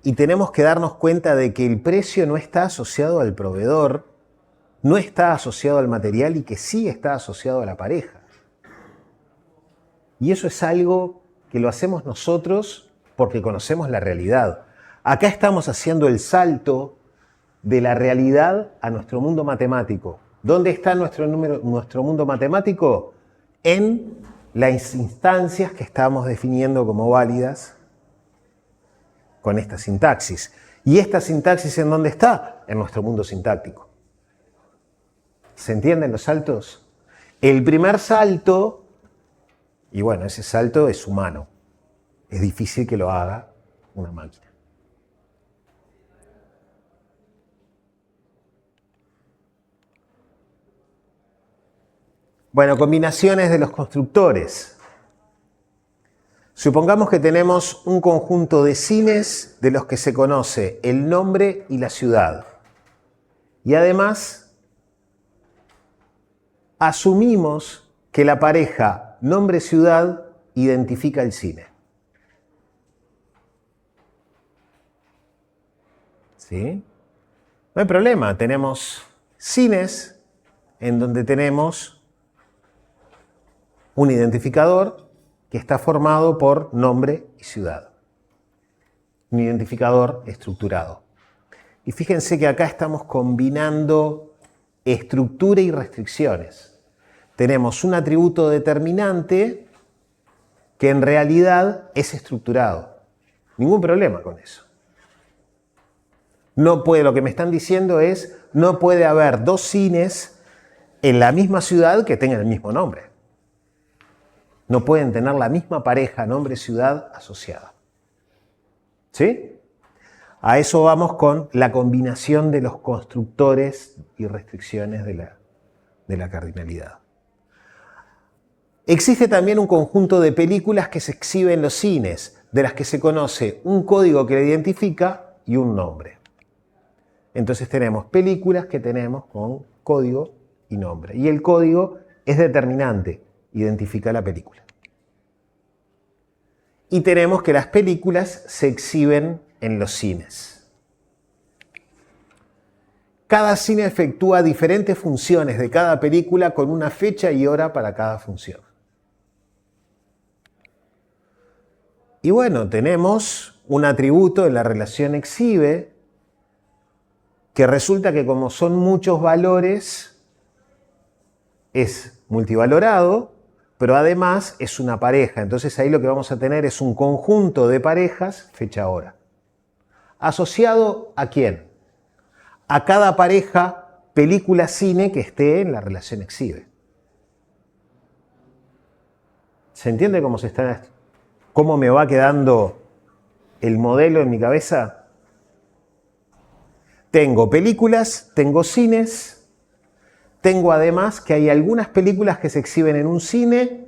y tenemos que darnos cuenta de que el precio no está asociado al proveedor, no está asociado al material y que sí está asociado a la pareja. Y eso es algo que lo hacemos nosotros porque conocemos la realidad. Acá estamos haciendo el salto de la realidad a nuestro mundo matemático. ¿Dónde está nuestro mundo matemático? En las instancias que estamos definiendo como válidas con esta sintaxis. ¿Y esta sintaxis en dónde está? En nuestro mundo sintáctico. ¿Se entienden los saltos? El primer salto, y bueno, ese salto es humano. Es difícil que lo haga una máquina. Bueno, combinaciones de los constructores. Supongamos que tenemos un conjunto de cines de los que se conoce el nombre y la ciudad. Y además, asumimos que la pareja nombre-ciudad identifica el cine. ¿Sí? No hay problema, tenemos cines en donde tenemos un identificador que está formado por nombre y ciudad. Un identificador estructurado. Y fíjense que acá estamos combinando estructura y restricciones. Tenemos un atributo determinante que en realidad es estructurado. Ningún problema con eso. No puede, lo que me están diciendo es, no puede haber dos cines en la misma ciudad que tengan el mismo nombre. No pueden tener la misma pareja nombre-ciudad asociada. ¿Sí? A eso vamos con la combinación de los constructores y restricciones de la cardinalidad. Existe también un conjunto de películas que se exhiben en los cines, de las que se conoce un código que la identifica y un nombre. Entonces tenemos películas que tenemos con código y nombre. Y el código es determinante, identifica la película. Y tenemos que las películas se exhiben en los cines. Cada cine efectúa diferentes funciones de cada película con una fecha y hora para cada función. Y bueno, tenemos un atributo en la relación exhibe que resulta que como son muchos valores, es multivalorado, pero además es una pareja. Entonces ahí lo que vamos a tener es un conjunto de parejas, fecha-hora. ¿Asociado a quién? A cada pareja, película, cine que esté en la relación exhibe. ¿Se entiende cómo me va quedando el modelo en mi cabeza? Tengo películas, tengo cines. Tengo además que hay algunas películas que se exhiben en un cine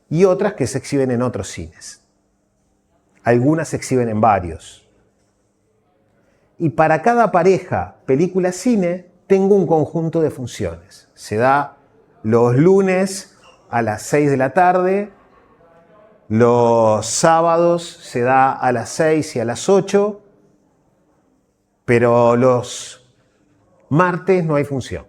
y otras que se exhiben en otros cines. Algunas se exhiben en varios. Y para cada pareja película-cine tengo un conjunto de funciones. Se da los lunes a las 6 de la tarde, los sábados se da a las 6 y a las 8, pero los martes no hay función.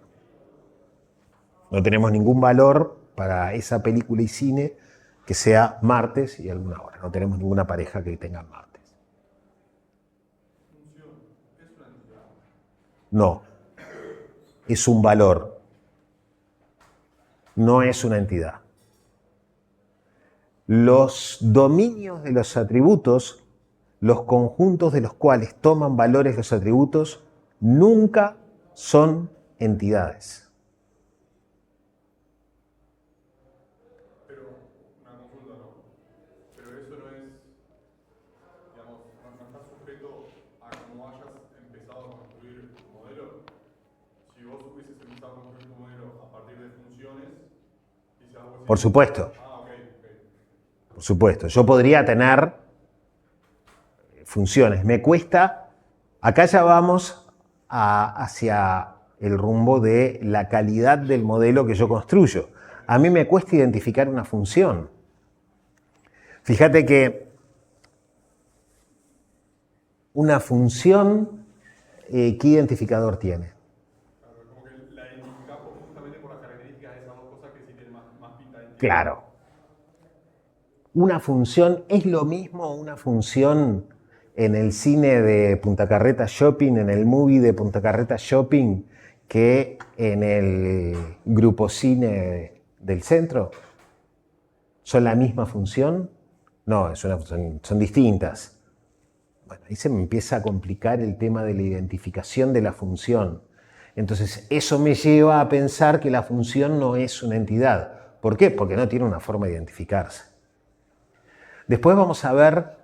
No tenemos ningún valor para esa película y cine que sea martes y alguna hora. No tenemos ninguna pareja que tenga martes. No, es un valor. No es una entidad. Los dominios de los atributos, los conjuntos de los cuales toman valores los atributos, nunca son entidades. Pero, una consulta, ¿no? Pero eso no es, digamos, no está sujeto a cómo hayas empezado a construir tu modelo. Si vos hubieses empezado a construir tu modelo a partir de funciones, y si algo así. Por supuesto. Ok. Por supuesto. Yo podría tener funciones. Me cuesta. Acá ya vamos hacia el rumbo de la calidad del modelo que yo construyo. A mí me cuesta identificar una función. Fíjate que una función, ¿qué identificador tiene? Claro, como que la identificás justamente por las características de esas dos cosas que sí tienen más pinta de entidad. Claro. Una función es lo mismo una función en el cine de Punta Carreta Shopping, en el movie de Punta Carreta Shopping, que en el grupo cine del centro. ¿Son la misma función? No, son distintas. Bueno, ahí se me empieza a complicar el tema de la identificación de la función. Entonces, eso me lleva a pensar que la función no es una entidad. ¿Por qué? Porque no tiene una forma de identificarse. Después vamos a ver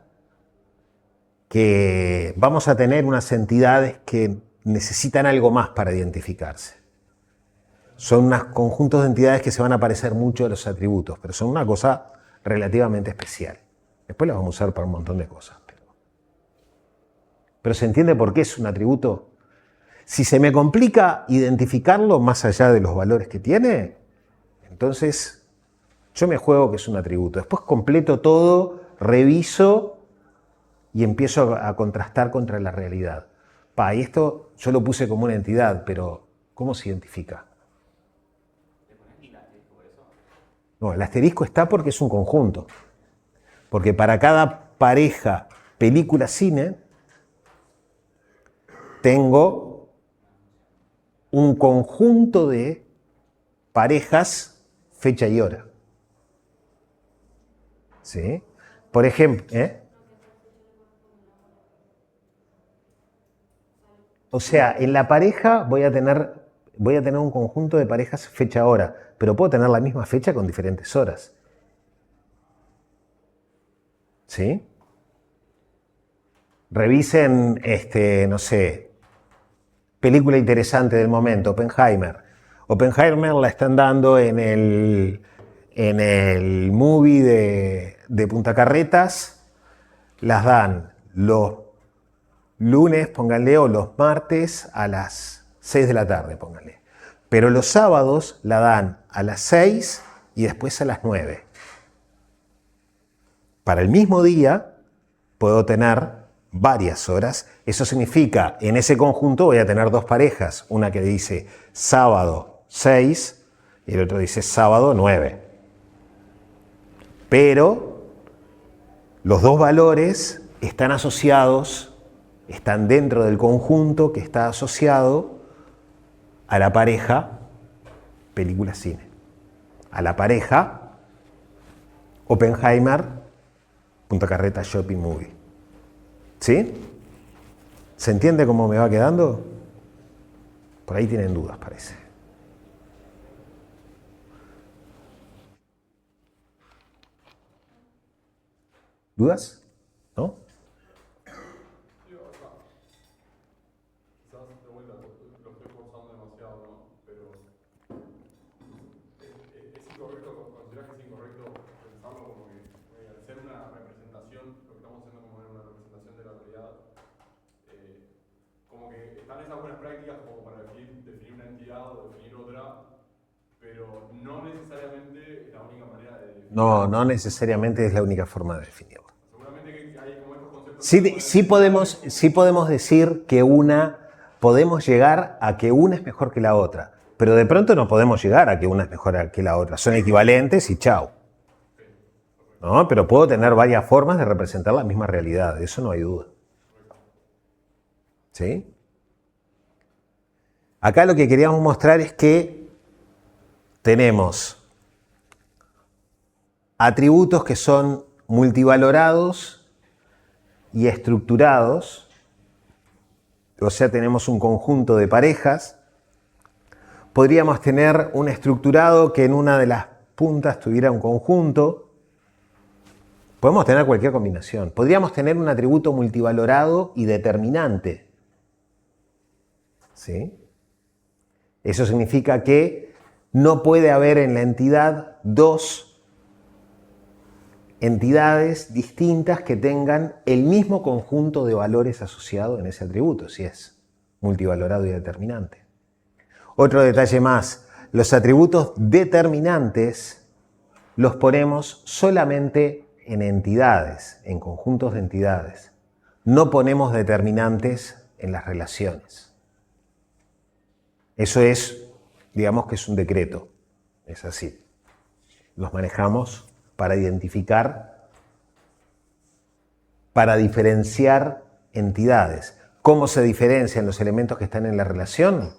que vamos a tener unas entidades que necesitan algo más para identificarse. Son unos conjuntos de entidades que se van a parecer mucho a los atributos, pero son una cosa relativamente especial. Después las vamos a usar para un montón de cosas. Pero ¿se entiende por qué es un atributo? Si se me complica identificarlo más allá de los valores que tiene, entonces yo me juego que es un atributo. Después completo todo, reviso y empiezo a contrastar contra la realidad. Y esto yo lo puse como una entidad, pero ¿cómo se identifica? No, el asterisco está porque es un conjunto. Porque para cada pareja, película, cine, tengo un conjunto de parejas, fecha y hora. ¿Sí? Por ejemplo, o sea, en la pareja voy a tener un conjunto de parejas fecha-hora, pero puedo tener la misma fecha con diferentes horas. ¿Sí? Revisen, no sé, película interesante del momento, Oppenheimer. Oppenheimer la están dando en el movie de Punta Carretas, las dan los lunes, pónganle, o los martes a las 6 de la tarde, pónganle. Pero los sábados la dan a las 6 y después a las 9. Para el mismo día puedo tener varias horas. Eso significa, en ese conjunto voy a tener dos parejas. Una que dice sábado 6 y el otro dice sábado 9. Pero los dos valores están asociados, están dentro del conjunto que está asociado a la pareja película-cine. A la pareja Oppenheimer, Punta Carreta Shopping Movie. ¿Sí? ¿Se entiende cómo me va quedando? Por ahí tienen dudas, parece. ¿Dudas? ¿No? Quizás de vuelta lo estoy forzando demasiado, ¿no? Pero es incorrecto, considerás que es incorrecto pensarlo como que al ser una representación, lo que estamos haciendo como una representación de la realidad, como que están esas buenas prácticas como para definir una entidad o definir otra, pero no necesariamente es la única manera de definirlo. No, no necesariamente es la única forma de definirlo. Seguramente que hay como estos conceptos. Sí podemos decir que podemos llegar a que una es mejor que la otra, pero de pronto no podemos llegar a que una es mejor que la otra. Son equivalentes y chao. ¿No? Pero puedo tener varias formas de representar la misma realidad, de eso no hay duda. ¿Sí? Acá lo que queríamos mostrar es que tenemos atributos que son multivalorados y estructurados, o sea, tenemos un conjunto de parejas. Podríamos tener un estructurado que en una de las puntas tuviera un conjunto. Podemos tener cualquier combinación. Podríamos tener un atributo multivalorado y determinante. ¿Sí? Eso significa que no puede haber en la entidad dos entidades distintas que tengan el mismo conjunto de valores asociado en ese atributo, si es multivalorado y determinante. Otro detalle más, los atributos determinantes los ponemos solamente en entidades, en conjuntos de entidades. No ponemos determinantes en las relaciones. Eso es, digamos que es un decreto, es así. Los manejamos para identificar, para diferenciar entidades. ¿Cómo se diferencian los elementos que están en la relación?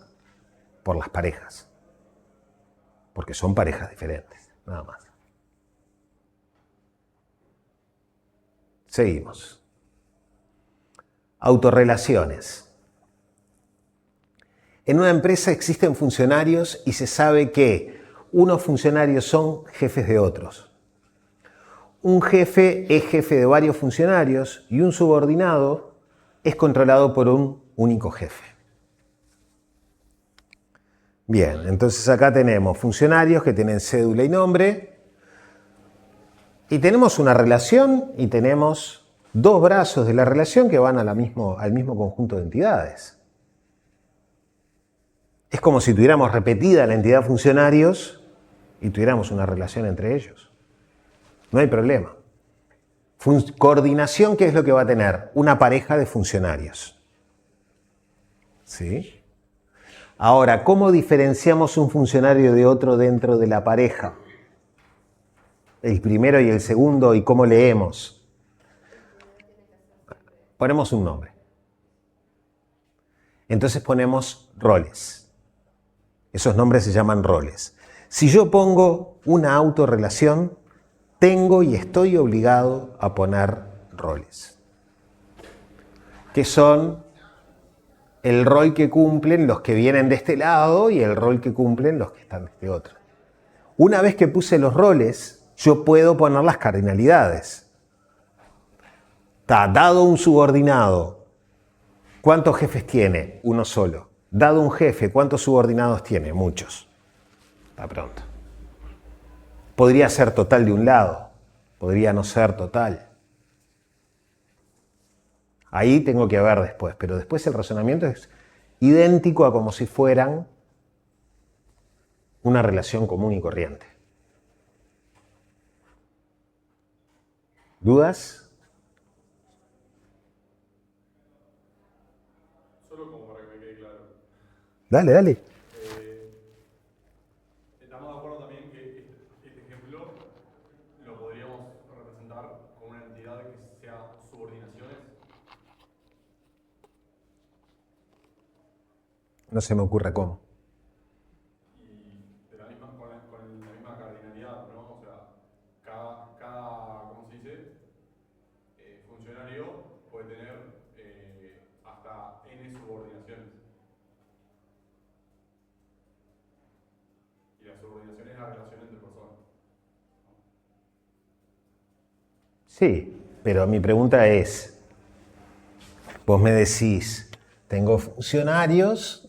Por las parejas. Porque son parejas diferentes, nada más. Seguimos. Autorrelaciones. En una empresa existen funcionarios y se sabe que unos funcionarios son jefes de otros. Un jefe es jefe de varios funcionarios y un subordinado es controlado por un único jefe. Bien, entonces acá tenemos funcionarios que tienen cédula y nombre y tenemos una relación y tenemos dos brazos de la relación que van al mismo conjunto de entidades. Es como si tuviéramos repetida la entidad funcionarios y tuviéramos una relación entre ellos. No hay problema. Coordinación, ¿qué es lo que va a tener? Una pareja de funcionarios. ¿Sí? Ahora, ¿cómo diferenciamos un funcionario de otro dentro de la pareja? El primero y el segundo, ¿y cómo leemos? Ponemos un nombre. Entonces ponemos roles. Esos nombres se llaman roles. Si yo pongo una autorrelación, tengo y estoy obligado a poner roles, que son el rol que cumplen los que vienen de este lado y el rol que cumplen los que están de este otro. Una vez que puse los roles, yo puedo poner las cardinalidades. Dado un subordinado, ¿cuántos jefes tiene? Uno solo. Dado un jefe, ¿cuántos subordinados tiene? Muchos. Está pronto. Podría ser total de un lado, podría no ser total. Ahí tengo que ver después, pero después el razonamiento es idéntico a como si fueran una relación común y corriente. ¿Dudas? Solo como para que me quede claro. Dale. Estamos de acuerdo también que este ejemplo lo podríamos representar con una entidad que sea subordinaciones. No se me ocurre cómo. Y de la misma, con la misma cardinalidad, ¿no? O sea, cada ¿cómo se dice? Funcionario puede tener hasta N subordinaciones. Y la subordinación es la relación entre personas. Sí, pero mi pregunta es, vos me decís, tengo funcionarios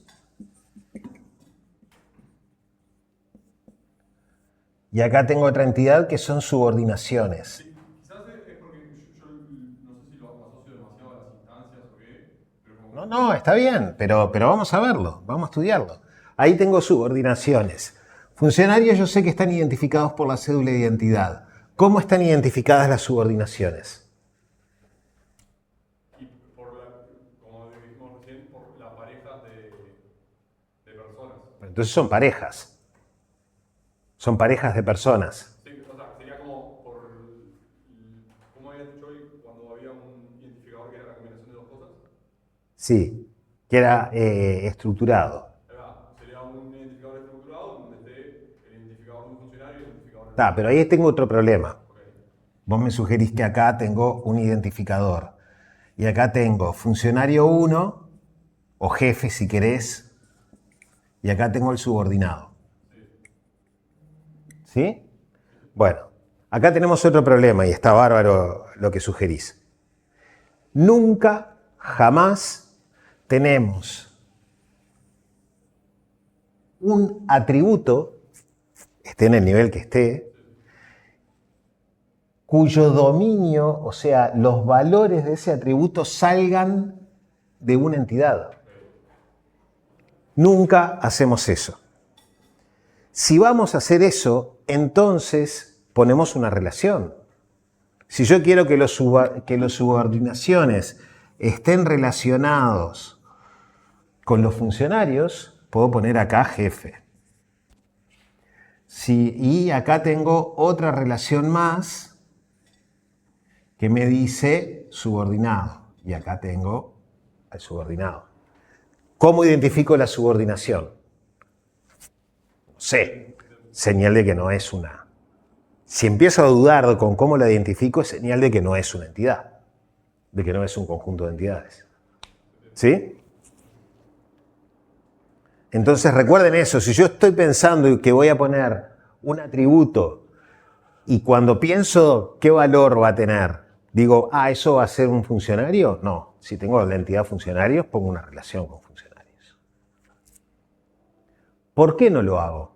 y acá tengo otra entidad que son subordinaciones. Sí, quizás es porque yo no sé si lo asocio demasiado a las instancias o qué, pero como... No, está bien, pero vamos a verlo, vamos a estudiarlo. Ahí tengo subordinaciones. Funcionarios yo sé que están identificados por la cédula de identidad. ¿Cómo están identificadas las subordinaciones? Y como dijimos recién, por la pareja de personas. Entonces son parejas. Son parejas de personas. Sí, o sea, sería como ¿cómo habías dicho hoy cuando había un identificador que era la combinación de dos cosas? Sí, que era estructurado. Ahí va, sería un identificador estructurado donde esté el identificador de un funcionario y el identificador de Pero ahí tengo otro problema. Ok. Vos me sugerís que acá tengo un identificador. Y acá tengo funcionario 1, o jefe si querés, y acá tengo el subordinado. ¿Sí? Bueno, acá tenemos otro problema y está bárbaro lo que sugerís. Nunca, jamás tenemos un atributo, esté en el nivel que esté, cuyo dominio, o sea, los valores de ese atributo salgan de una entidad. Nunca hacemos eso. Si vamos a hacer eso, entonces ponemos una relación. Si yo quiero que los subordinaciones estén relacionados con los funcionarios, puedo poner acá jefe. Y acá tengo otra relación más que me dice subordinado. Y acá tengo al subordinado. ¿Cómo identifico la subordinación? No sé, señal de que no es una. Si empiezo a dudar con cómo la identifico, es señal de que no es una entidad, de que no es un conjunto de entidades. ¿Sí? Entonces recuerden eso, si yo estoy pensando que voy a poner un atributo y cuando pienso qué valor va a tener, digo, ¿eso va a ser un funcionario? No, si tengo la entidad funcionarios, pongo una relación con funcionarios. ¿Por qué no lo hago?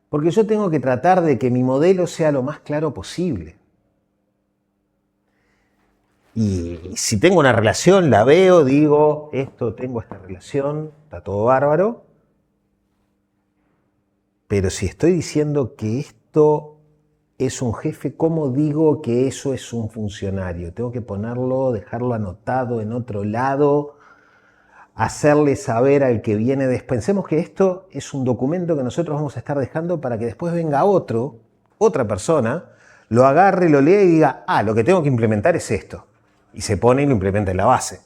Porque yo tengo que tratar de que mi modelo sea lo más claro posible. Y si tengo una relación, la veo, digo, tengo esta relación, está todo bárbaro. Pero si estoy diciendo que esto es un jefe, ¿cómo digo que eso es un funcionario? Tengo que ponerlo, dejarlo anotado en otro lado, hacerle saber al que viene después. Pensemos que esto es un documento que nosotros vamos a estar dejando para que después venga otra persona, lo agarre, lo lea y diga, lo que tengo que implementar es esto. Y se pone y lo implementa en la base.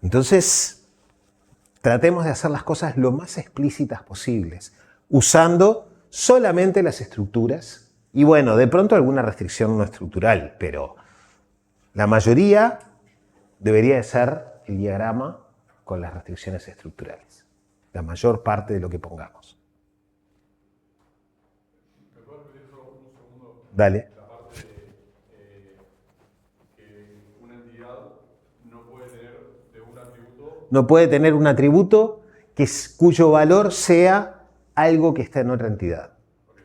Entonces, tratemos de hacer las cosas lo más explícitas posibles, usando solamente las estructuras y bueno, de pronto alguna restricción no estructural, pero la mayoría debería de ser el diagrama con las restricciones estructurales. La mayor parte de lo que pongamos. ¿Me puedes repetir eso un segundo? Dale. La parte de que una entidad no puede tener de un atributo. No puede tener un atributo cuyo valor sea algo que está en otra entidad. Okay.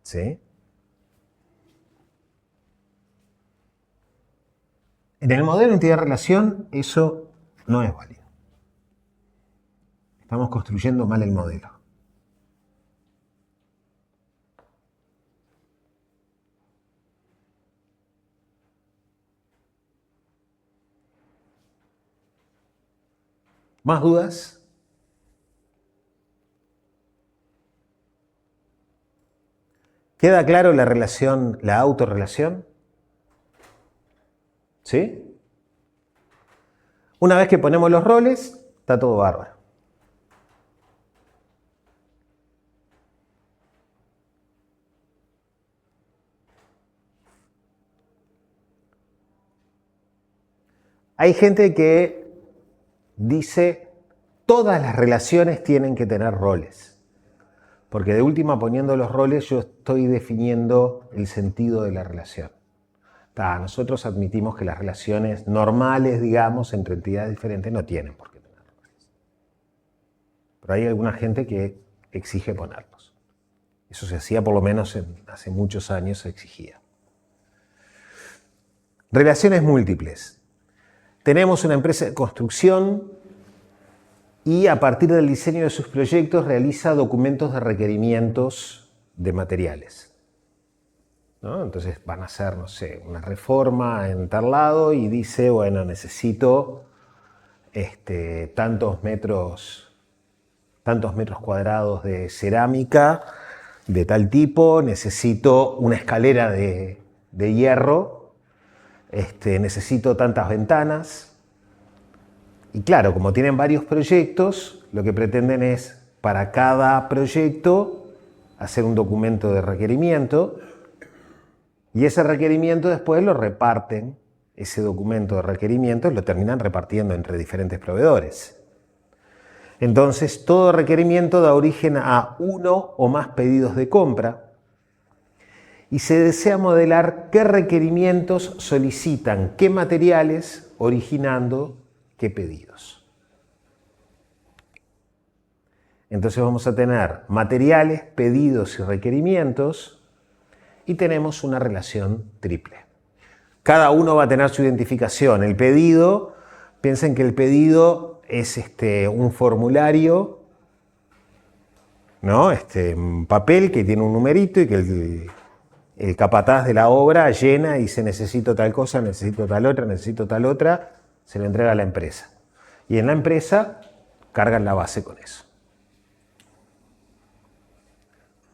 ¿Sí? En el modelo entidad-relación eso no es válido. Estamos construyendo mal el modelo. ¿Más dudas? ¿Queda claro la relación, la autorrelación? ¿Sí? Una vez que ponemos los roles, está todo bárbaro. Hay gente que dice todas las relaciones tienen que tener roles. Porque de última, poniendo los roles, yo estoy definiendo el sentido de la relación. Nosotros admitimos que las relaciones normales, digamos, entre entidades diferentes no tienen por qué tener roles. Pero hay alguna gente que exige ponerlos. Eso se hacía por lo menos hace muchos años, se exigía. Relaciones múltiples. Tenemos una empresa de construcción y a partir del diseño de sus proyectos realiza documentos de requerimientos de materiales, ¿no? Entonces van a hacer, no sé, una reforma en tal lado y dice, bueno, necesito tantos metros cuadrados de cerámica de tal tipo, necesito una escalera de hierro, necesito tantas ventanas. Y claro, como tienen varios proyectos, lo que pretenden es, para cada proyecto, hacer un documento de requerimiento, y ese requerimiento después lo reparten, ese documento de requerimientos lo terminan repartiendo entre diferentes proveedores. Entonces, todo requerimiento da origen a uno o más pedidos de compra y se desea modelar qué requerimientos solicitan qué materiales, originando qué pedidos. Entonces vamos a tener materiales, pedidos y requerimientos y tenemos una relación triple. Cada uno va a tener su identificación. El pedido, piensen que el pedido es un formulario, ¿no? Un papel que tiene un numerito y que el capataz de la obra llena y dice necesito tal cosa, necesito tal otra, se lo entrega a la empresa. Y en la empresa cargan la base con eso.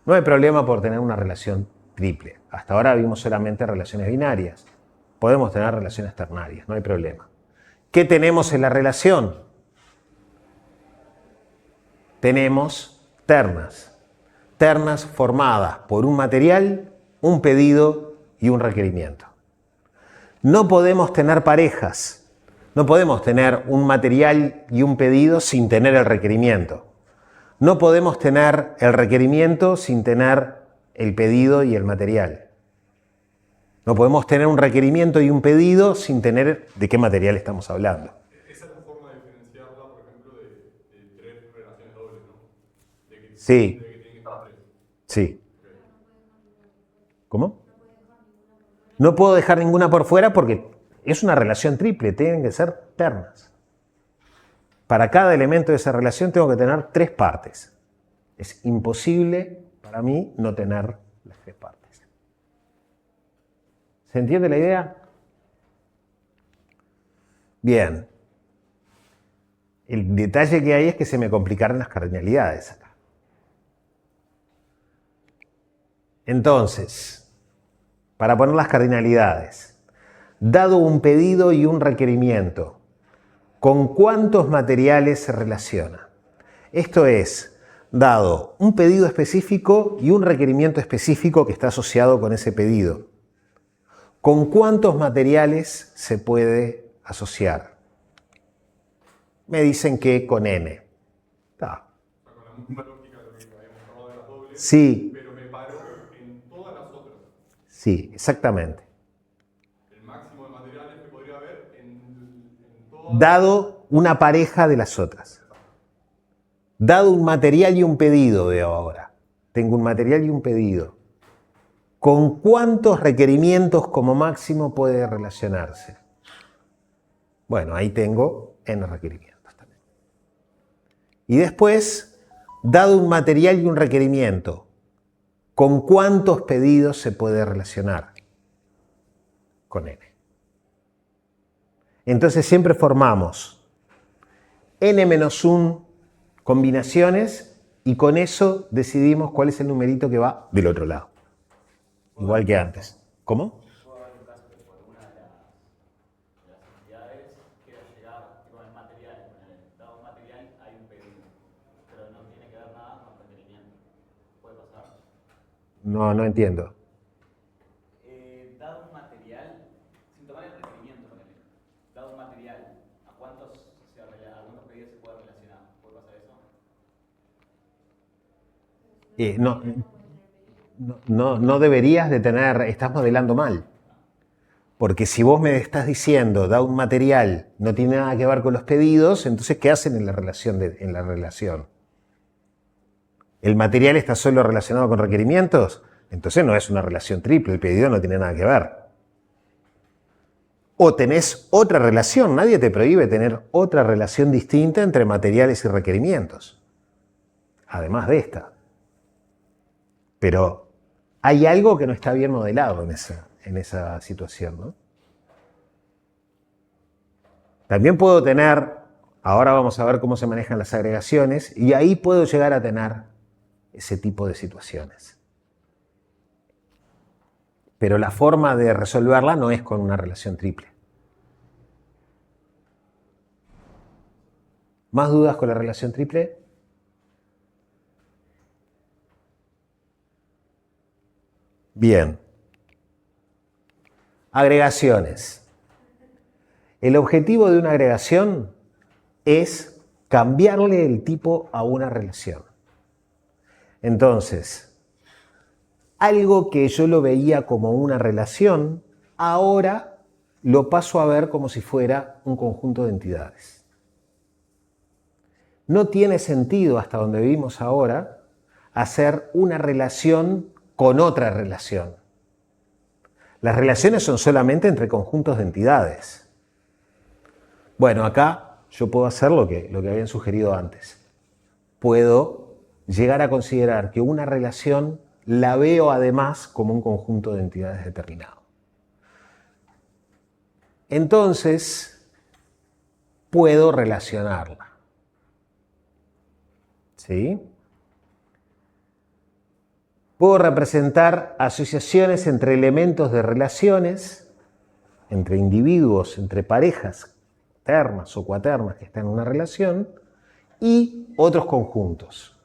No hay problema por tener una relación triple. Hasta ahora vimos solamente relaciones binarias. Podemos tener relaciones ternarias, no hay problema. ¿Qué tenemos en la relación? Tenemos ternas. Ternas formadas por un material, un pedido y un requerimiento. No podemos tener parejas. No podemos tener un material y un pedido sin tener el requerimiento. No podemos tener el requerimiento sin tener el pedido y el material. No podemos tener un requerimiento y un pedido sin tener de qué material estamos hablando. Esa es la forma de diferenciarla, por ejemplo, de tres relaciones dobles, ¿no? Sí. De que tienen que estar tres. Sí. ¿Cómo? No puedo dejar ninguna por fuera porque es una relación triple, tienen que ser ternas. Para cada elemento de esa relación tengo que tener tres partes. Es imposible para mí no tener las tres partes. ¿Se entiende la idea? Bien. El detalle que hay es que se me complicaron las cardinalidades acá. Entonces, para poner las cardinalidades, dado un pedido y un requerimiento, ¿con cuántos materiales se relaciona? Esto es, dado un pedido específico y un requerimiento específico que está asociado con ese pedido. ¿Con cuántos materiales se puede asociar? Me dicen que con N. Con la misma lógica de lo que habíamos hablado de las dobles, Sí. pero me paro en todas las otras. Sí, exactamente. El máximo de materiales que podría haber en todas. Dado una pareja de las otras. Dado un material y un pedido, veo ahora. Tengo un material y un pedido. ¿Con cuántos requerimientos como máximo puede relacionarse? Bueno, ahí tengo N requerimientos también. Y después, dado un material y un requerimiento, ¿con cuántos pedidos se puede relacionar? Con N. Entonces siempre formamos N-1 combinaciones y con eso decidimos cuál es el numerito que va del otro lado. Igual que antes. ¿Cómo? Puede haber un caso que por una de las entidades quiera llegar con el material, con el dado material hay un pedido, pero no tiene que ver nada con requerimiento. ¿Puede pasar? No entiendo. Dado un material, sin tomar el requerimiento, dado un material, ¿a cuántos pedidos se puede relacionar? ¿Puede pasar eso? No deberías de tener, estás modelando mal. Porque si vos me estás diciendo, da un material, no tiene nada que ver con los pedidos, entonces ¿qué hacen en la relación? ¿El material está solo relacionado con requerimientos? Entonces no es una relación triple, el pedido no tiene nada que ver. O tenés otra relación, nadie te prohíbe tener otra relación distinta entre materiales y requerimientos, además de esta. Pero hay algo que no está bien modelado en esa situación, ¿no? También puedo tener, ahora vamos a ver cómo se manejan las agregaciones, y ahí puedo llegar a tener ese tipo de situaciones. Pero la forma de resolverla no es con una relación triple. ¿Más dudas con la relación triple? Bien. Agregaciones. El objetivo de una agregación es cambiarle el tipo a una relación. Entonces, algo que yo lo veía como una relación, ahora lo paso a ver como si fuera un conjunto de entidades. No tiene sentido, hasta donde vivimos ahora, hacer una relación con otra relación. Las relaciones son solamente entre conjuntos de entidades. Bueno, acá yo puedo hacer lo que habían sugerido antes. Puedo llegar a considerar que una relación la veo además como un conjunto de entidades determinado. Entonces, puedo relacionarla. ¿Sí? Puedo representar asociaciones entre elementos de relaciones, entre individuos, entre parejas ternas o cuaternas que están en una relación, y otros conjuntos.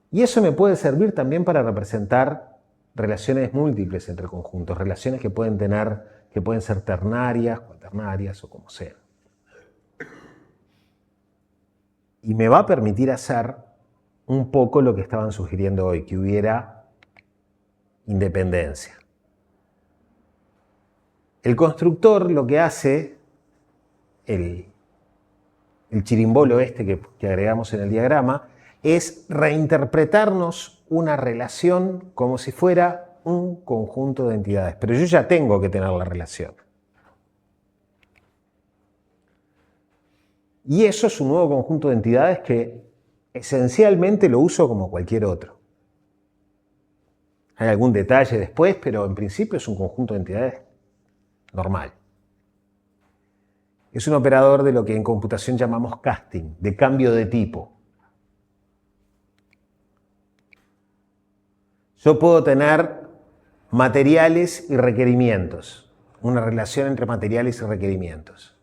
Y eso me puede servir también para representar relaciones múltiples entre conjuntos, relaciones que pueden ser ternarias, cuaternarias o como sean. Y me va a permitir hacer un poco lo que estaban sugiriendo hoy, que hubiera independencia. El constructor lo que hace, el chirimbolo este que agregamos en el diagrama, es reinterpretarnos una relación como si fuera un conjunto de entidades. Pero yo ya tengo que tener la relación. Y eso es un nuevo conjunto de entidades que esencialmente lo uso como cualquier otro. Hay algún detalle después, pero en principio es un conjunto de entidades normal. Es un operador de lo que en computación llamamos casting, de cambio de tipo. Yo puedo tener materiales y requerimientos, una relación entre materiales y requerimientos.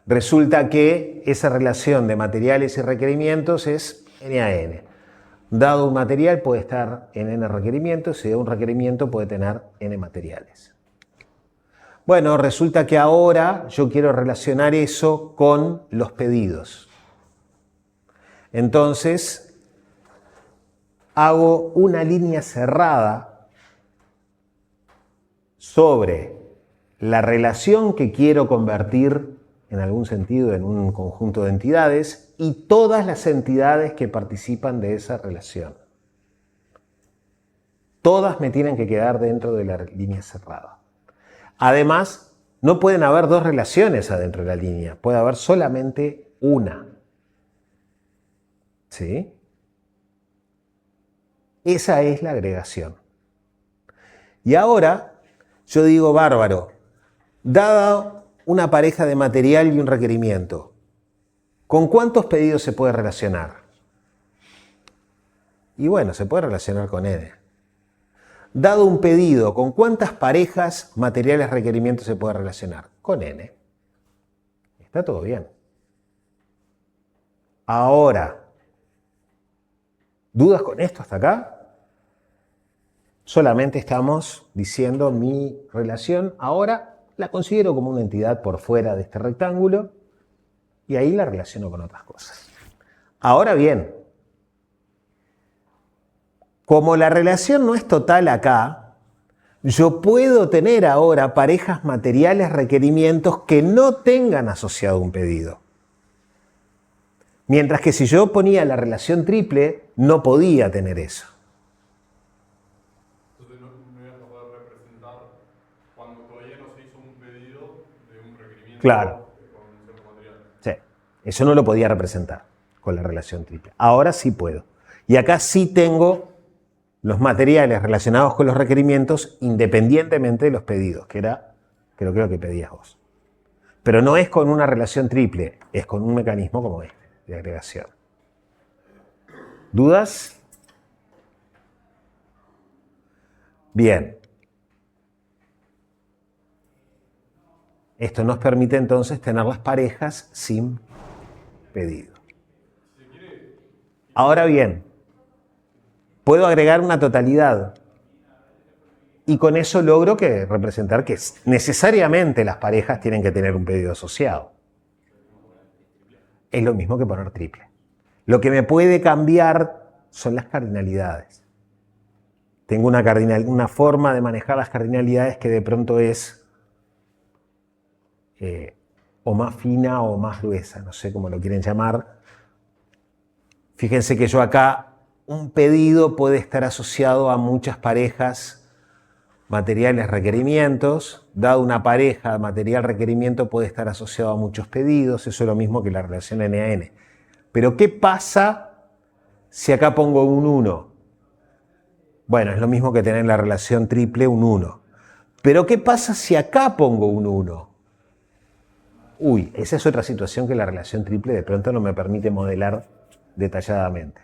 Resulta que esa relación de materiales y requerimientos es N a N. Dado un material puede estar en N requerimientos y dado un requerimiento puede tener N materiales. Bueno, resulta que ahora yo quiero relacionar eso con los pedidos. Entonces, hago una línea cerrada sobre la relación que quiero convertir en algún sentido en un conjunto de entidades y todas las entidades que participan de esa relación. Todas me tienen que quedar dentro de la línea cerrada. Además, no pueden haber dos relaciones adentro de la línea, puede haber solamente una. ¿Sí? Esa es la agregación. Y ahora yo digo, bárbaro, dada una pareja de material y un requerimiento, ¿con cuántos pedidos se puede relacionar? Y bueno, se puede relacionar con N. Dado un pedido, ¿con cuántas parejas, materiales, requerimientos se puede relacionar? Con N. Está todo bien. Ahora, ¿dudas con esto hasta acá? Solamente estamos diciendo mi relación ahora la considero como una entidad por fuera de este rectángulo y ahí la relaciono con otras cosas. Ahora bien, como la relación no es total acá, yo puedo tener ahora parejas materiales requerimientos que no tengan asociado un pedido. Mientras que si yo ponía la relación triple, no podía tener eso. Entonces no ibas a poder representar cuando todavía no Claro. con cierto material. Sí. Eso no lo podía representar con la relación triple. Ahora sí puedo. Y acá sí tengo los materiales relacionados con los requerimientos independientemente de los pedidos, que era, creo que lo que pedías vos. Pero no es con una relación triple, es con un mecanismo como este, de agregación. ¿Dudas? Bien. Esto nos permite entonces tener las parejas sin pedido. Ahora bien, puedo agregar una totalidad y con eso logro representar que necesariamente las parejas tienen que tener un pedido asociado. Es lo mismo que poner triple. Lo que me puede cambiar son las cardinalidades. Tengo una forma de manejar las cardinalidades que de pronto es o más fina o más gruesa, no sé cómo lo quieren llamar. Fíjense que yo acá, un pedido puede estar asociado a muchas parejas materiales requerimientos, dado una pareja material requerimiento puede estar asociado a muchos pedidos, eso es lo mismo que la relación N a N. Pero ¿qué pasa si acá pongo un 1? Bueno, es lo mismo que tener en la relación triple un 1. Pero ¿qué pasa si acá pongo un 1? Uy, esa es otra situación que la relación triple de pronto no me permite modelar detalladamente.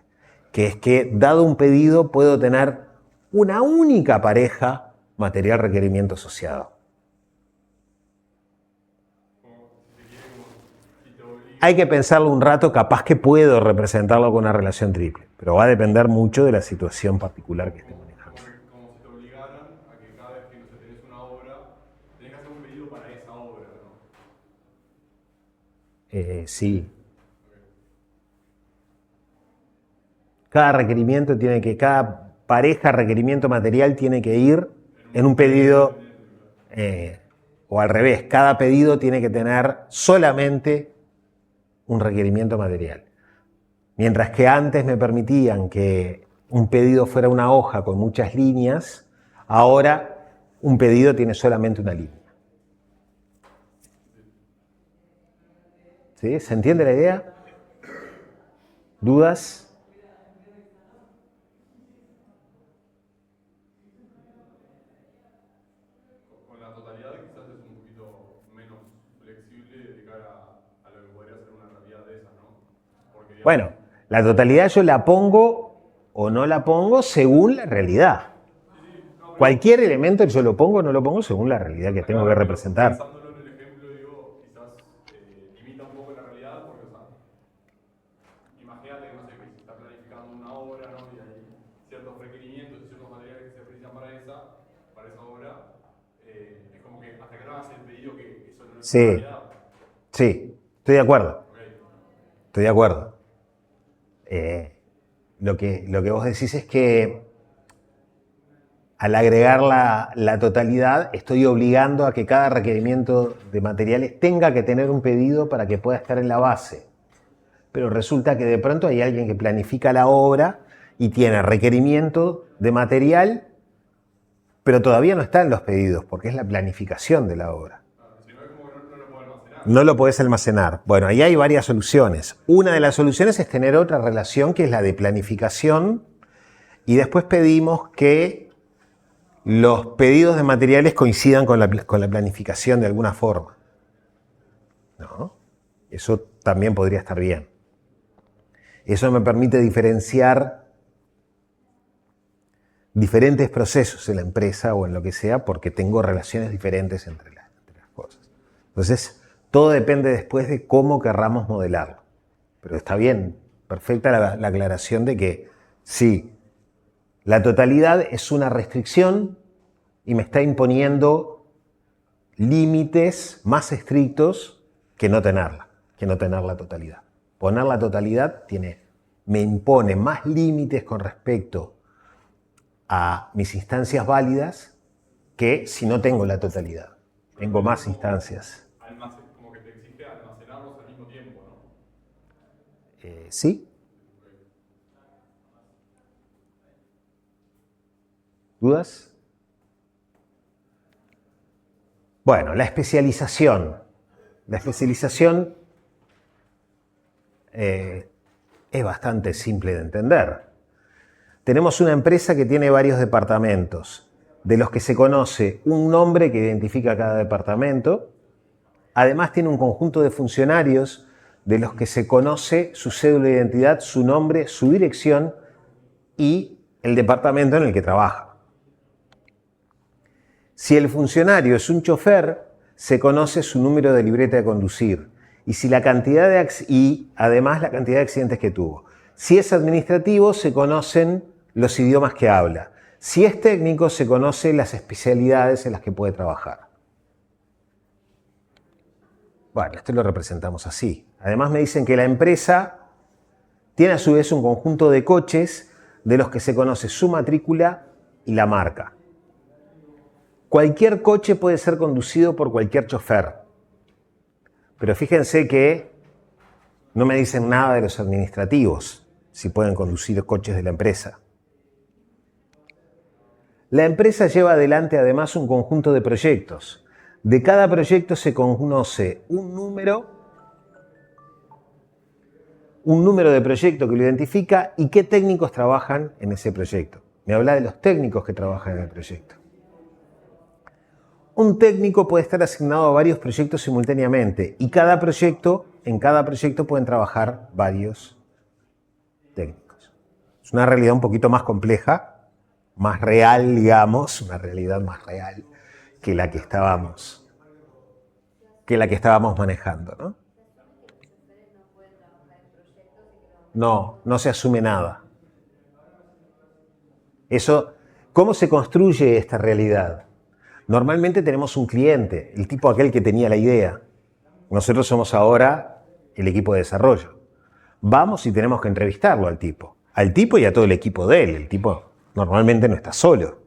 Que es que, dado un pedido, puedo tener una única pareja material requerimiento asociado. Hay que pensarlo un rato, capaz que puedo representarlo con una relación triple, pero va a depender mucho de la situación particular que esté manejando. Como si te obligaran a que cada vez que no sé, tenés una obra, tenés que hacer un pedido para esa obra, ¿no? Sí. Cada pareja requerimiento material tiene que ir en un pedido, o al revés, cada pedido tiene que tener solamente un requerimiento material. Mientras que antes me permitían que un pedido fuera una hoja con muchas líneas, ahora un pedido tiene solamente una línea. ¿Sí? ¿Se entiende la idea? ¿Dudas? Con la totalidad quizás es un poquito menos flexible de cara a lo que podría ser una realidad de esas, ¿no? Porque, digamos, Bueno, la totalidad yo la pongo o no la pongo según la realidad. Cualquier elemento yo lo pongo o no lo pongo según la realidad que tengo que representar. pensándolo en el ejemplo, digo, quizás limita un poco la realidad, porque, o sea, imagínate que, no sé, que se está planificando una obra, ¿no? Y hay ciertos requerimientos y ciertos materiales que se precisan para esa obra, es como que hasta que no hagas el pedido que eso no es Sí. una realidad. Sí, estoy de acuerdo. Ok. Estoy de acuerdo. Lo que vos decís es que al agregar la totalidad estoy obligando a que cada requerimiento de materiales tenga que tener un pedido para que pueda estar en la base. Pero resulta que de pronto hay alguien que planifica la obra y tiene requerimiento de material, pero todavía no está en los pedidos porque es la planificación de la obra. Si no, es como que no lo puedo almacenar. No lo podés almacenar. Bueno, ahí hay varias soluciones. Una de las soluciones es tener otra relación que es la de planificación y después pedimos que los pedidos de materiales coincidan con la planificación de alguna forma. ¿No? Eso también podría estar bien. Eso me permite diferenciar diferentes procesos en la empresa o en lo que sea porque tengo relaciones diferentes entre las cosas. Entonces, todo depende después de cómo querramos modelarlo. Pero está bien, perfecta la aclaración de que sí, la totalidad es una restricción y me está imponiendo límites más estrictos que no tener la totalidad. Poner la totalidad me impone más límites con respecto a mis instancias válidas que si no tengo la totalidad. Tengo más instancias. Como que te exige almacenarlos al mismo tiempo, ¿no? ¿Sí? ¿Dudas? Bueno, la especialización. La especialización es bastante simple de entender. Tenemos una empresa que tiene varios departamentos, de los que se conoce un nombre que identifica cada departamento. Además tiene un conjunto de funcionarios de los que se conoce su cédula de identidad, su nombre, su dirección y el departamento en el que trabaja. Si el funcionario es un chofer, se conoce su número de libreta de conducir y además la cantidad de accidentes que tuvo. Si es administrativo, se conocen los idiomas que habla. Si es técnico, se conocen las especialidades en las que puede trabajar. Bueno, esto lo representamos así. Además me dicen que la empresa tiene a su vez un conjunto de coches de los que se conoce su matrícula y la marca. Cualquier coche puede ser conducido por cualquier chofer. Pero fíjense que no me dicen nada de los administrativos, si pueden conducir coches de la empresa. La empresa lleva adelante además un conjunto de proyectos. De cada proyecto se conoce un número de proyecto que lo identifica y qué técnicos trabajan en ese proyecto. Me habla de los técnicos que trabajan en el proyecto. Un técnico puede estar asignado a varios proyectos simultáneamente y en cada proyecto pueden trabajar varios técnicos. Es una realidad un poquito más compleja, más real, digamos, una realidad más real que la que estábamos manejando, ¿no? No se asume nada. ¿Cómo se construye esta realidad? Normalmente tenemos un cliente, el tipo aquel que tenía la idea. Nosotros somos ahora el equipo de desarrollo. Vamos y tenemos que entrevistarlo al tipo y a todo el equipo de él. El tipo normalmente no está solo.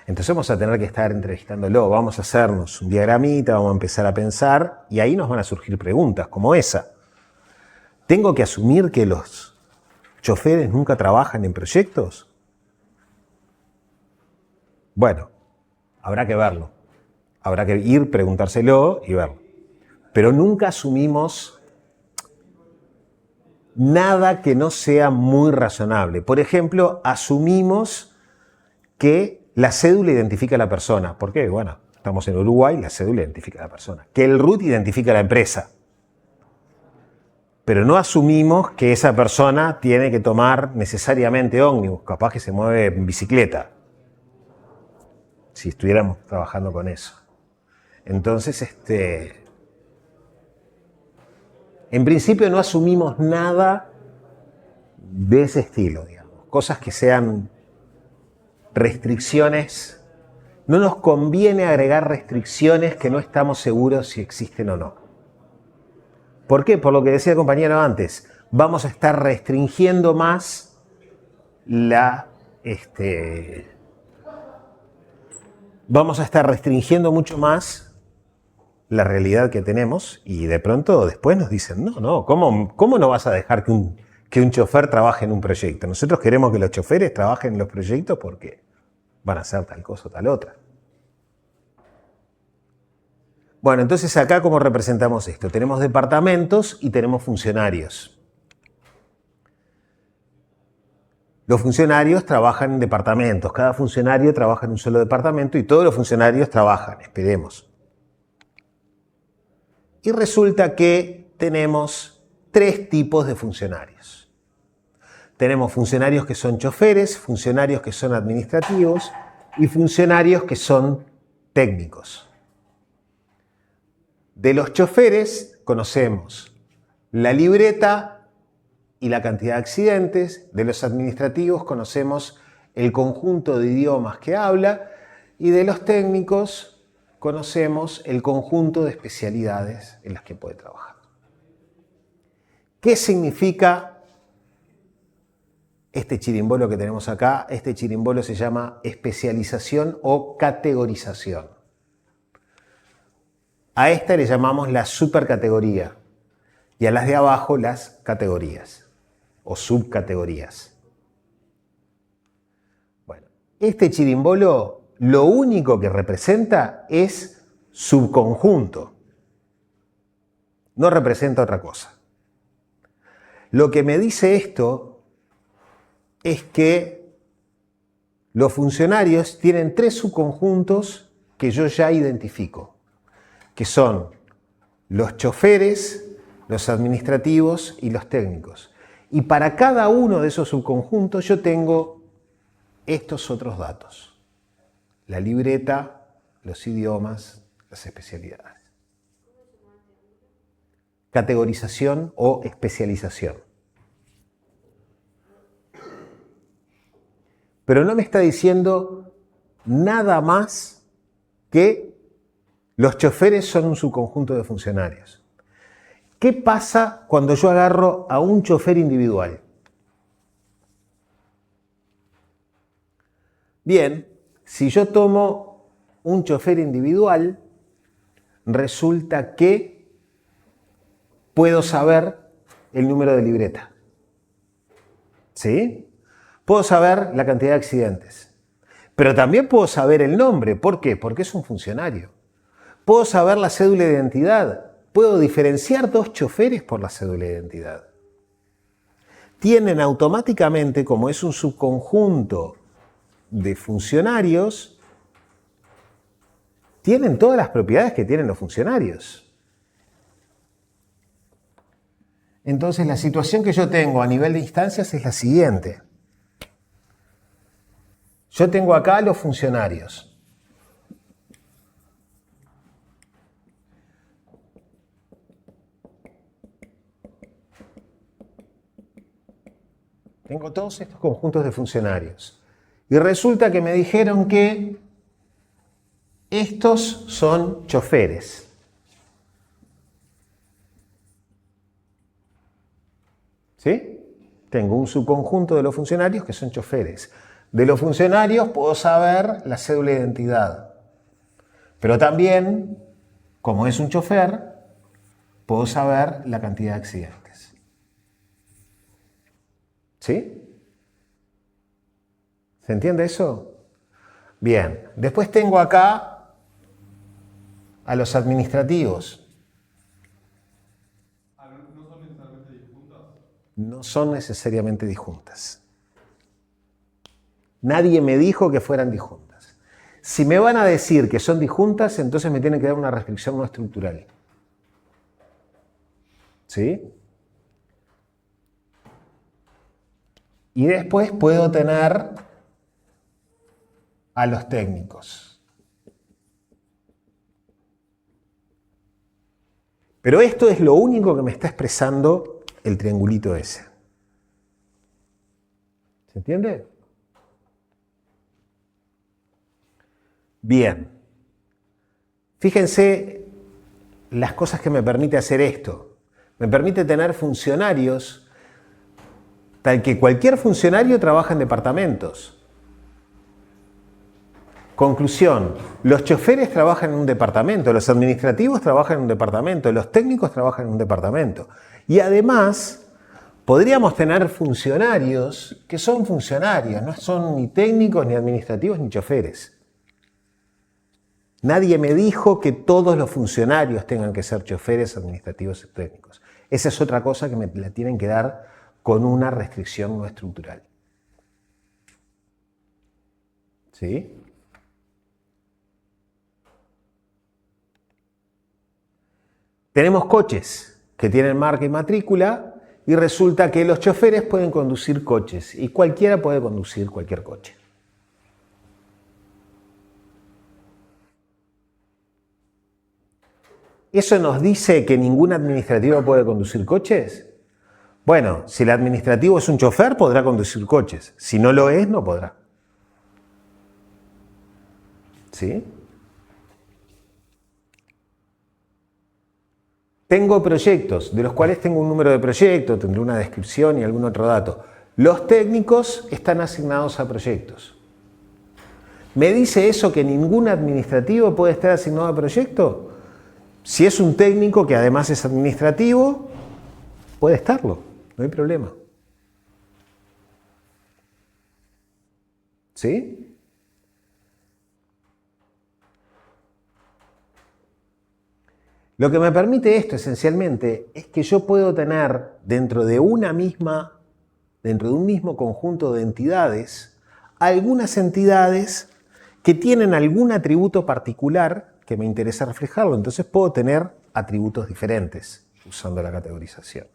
Entonces vamos a tener que estar entrevistándolo, vamos a hacernos un diagramita, vamos a empezar a pensar y ahí nos van a surgir preguntas como esa. ¿Tengo que asumir que los choferes nunca trabajan en proyectos? Bueno, habrá que verlo. Habrá que ir, preguntárselo y verlo. Pero nunca asumimos nada que no sea muy razonable. Por ejemplo, asumimos que la cédula identifica a la persona. ¿Por qué? Bueno, estamos en Uruguay, la cédula identifica a la persona. Que el RUT identifica a la empresa. Pero no asumimos que esa persona tiene que tomar necesariamente ómnibus, capaz que se mueve en bicicleta. Si estuviéramos trabajando con eso. Entonces, en principio no asumimos nada de ese estilo, digamos. Cosas que sean restricciones. No nos conviene agregar restricciones que no estamos seguros si existen o no. ¿Por qué? Por lo que decía el compañero antes. Vamos a estar restringiendo más vamos a estar restringiendo mucho más la realidad que tenemos y de pronto después nos dicen, no, ¿cómo no vas a dejar que un chofer trabaje en un proyecto? Nosotros queremos que los choferes trabajen en los proyectos porque van a hacer tal cosa o tal otra. Bueno, entonces acá ¿cómo representamos esto? Tenemos departamentos y tenemos funcionarios. Los funcionarios trabajan en departamentos, cada funcionario trabaja en un solo departamento y todos los funcionarios trabajan, esperemos. Y resulta que tenemos 3 tipos de funcionarios. Tenemos funcionarios que son choferes, funcionarios que son administrativos y funcionarios que son técnicos. De los choferes conocemos la libreta y la cantidad de accidentes. De los administrativos conocemos el conjunto de idiomas que habla y de los técnicos conocemos el conjunto de especialidades en las que puede trabajar. ¿Qué significa este chirimbolo que tenemos acá? Este chirimbolo se llama especialización o categorización. A esta le llamamos la supercategoría y a las de abajo las categorías o subcategorías. Bueno, este chirimbolo lo único que representa es subconjunto. no representa otra cosa. Lo que me dice esto es que los funcionarios tienen 3 subconjuntos que yo ya identifico, que son los choferes, los administrativos y los técnicos. Y para cada uno de esos subconjuntos yo tengo estos otros datos: la libreta, los idiomas, las especialidades. Categorización o especialización. Pero no me está diciendo nada más que los choferes son un subconjunto de funcionarios. ¿Qué pasa cuando yo agarro a un chofer individual? Bien, si yo tomo un chofer individual, resulta que puedo saber el número de libreta. ¿Sí? Puedo saber la cantidad de accidentes. Pero también puedo saber el nombre. ¿Por qué? Porque es un funcionario. Puedo saber la cédula de identidad. Puedo diferenciar 2 choferes por la cédula de identidad. Tienen automáticamente, como es un subconjunto de funcionarios, tienen todas las propiedades que tienen los funcionarios. Entonces la situación que yo tengo a nivel de instancias es la siguiente. Yo tengo acá los funcionarios. Tengo todos estos conjuntos de funcionarios. Y resulta que me dijeron que estos son choferes. ¿Sí? Tengo un subconjunto de los funcionarios que son choferes. De los funcionarios puedo saber la cédula de identidad. Pero también, como es un chofer, puedo saber la cantidad de accidentes. ¿Sí? ¿Se entiende eso? Bien. Después tengo acá a los administrativos. ¿No son necesariamente disjuntas? No son necesariamente disjuntas. Nadie me dijo que fueran disjuntas. Si me van a decir que son disjuntas, entonces me tienen que dar una restricción no estructural. ¿Sí? Y después puedo tener a los técnicos. Pero esto es lo único que me está expresando el triangulito ese. ¿Se entiende? Bien. Fíjense las cosas que me permite hacer esto. Me permite tener funcionarios tal que cualquier funcionario trabaja en departamentos. Conclusión, los choferes trabajan en un departamento, los administrativos trabajan en un departamento, los técnicos trabajan en un departamento. Y además, podríamos tener funcionarios que son funcionarios, no son ni técnicos, ni administrativos, ni choferes. Nadie me dijo que todos los funcionarios tengan que ser choferes, administrativos y técnicos. Esa es otra cosa que me la tienen que dar con una restricción no estructural. ¿Sí? Tenemos coches que tienen marca y matrícula y resulta que los choferes pueden conducir coches y cualquiera puede conducir cualquier coche. ¿Eso nos dice que ningún administrativo puede conducir coches? Bueno, si el administrativo es un chofer, podrá conducir coches. Si no lo es, no podrá. ¿Sí? Tengo proyectos, de los cuales tengo un número de proyecto, tendré una descripción y algún otro dato. Los técnicos están asignados a proyectos. ¿Me dice eso que ningún administrativo puede estar asignado a proyecto? Si es un técnico que además es administrativo, puede estarlo, no hay problema. ¿Sí? Lo que me permite esto esencialmente es que yo puedo tener dentro de un mismo conjunto de entidades, algunas entidades que tienen algún atributo particular que me interesa reflejarlo. Entonces puedo tener atributos diferentes usando la categorización.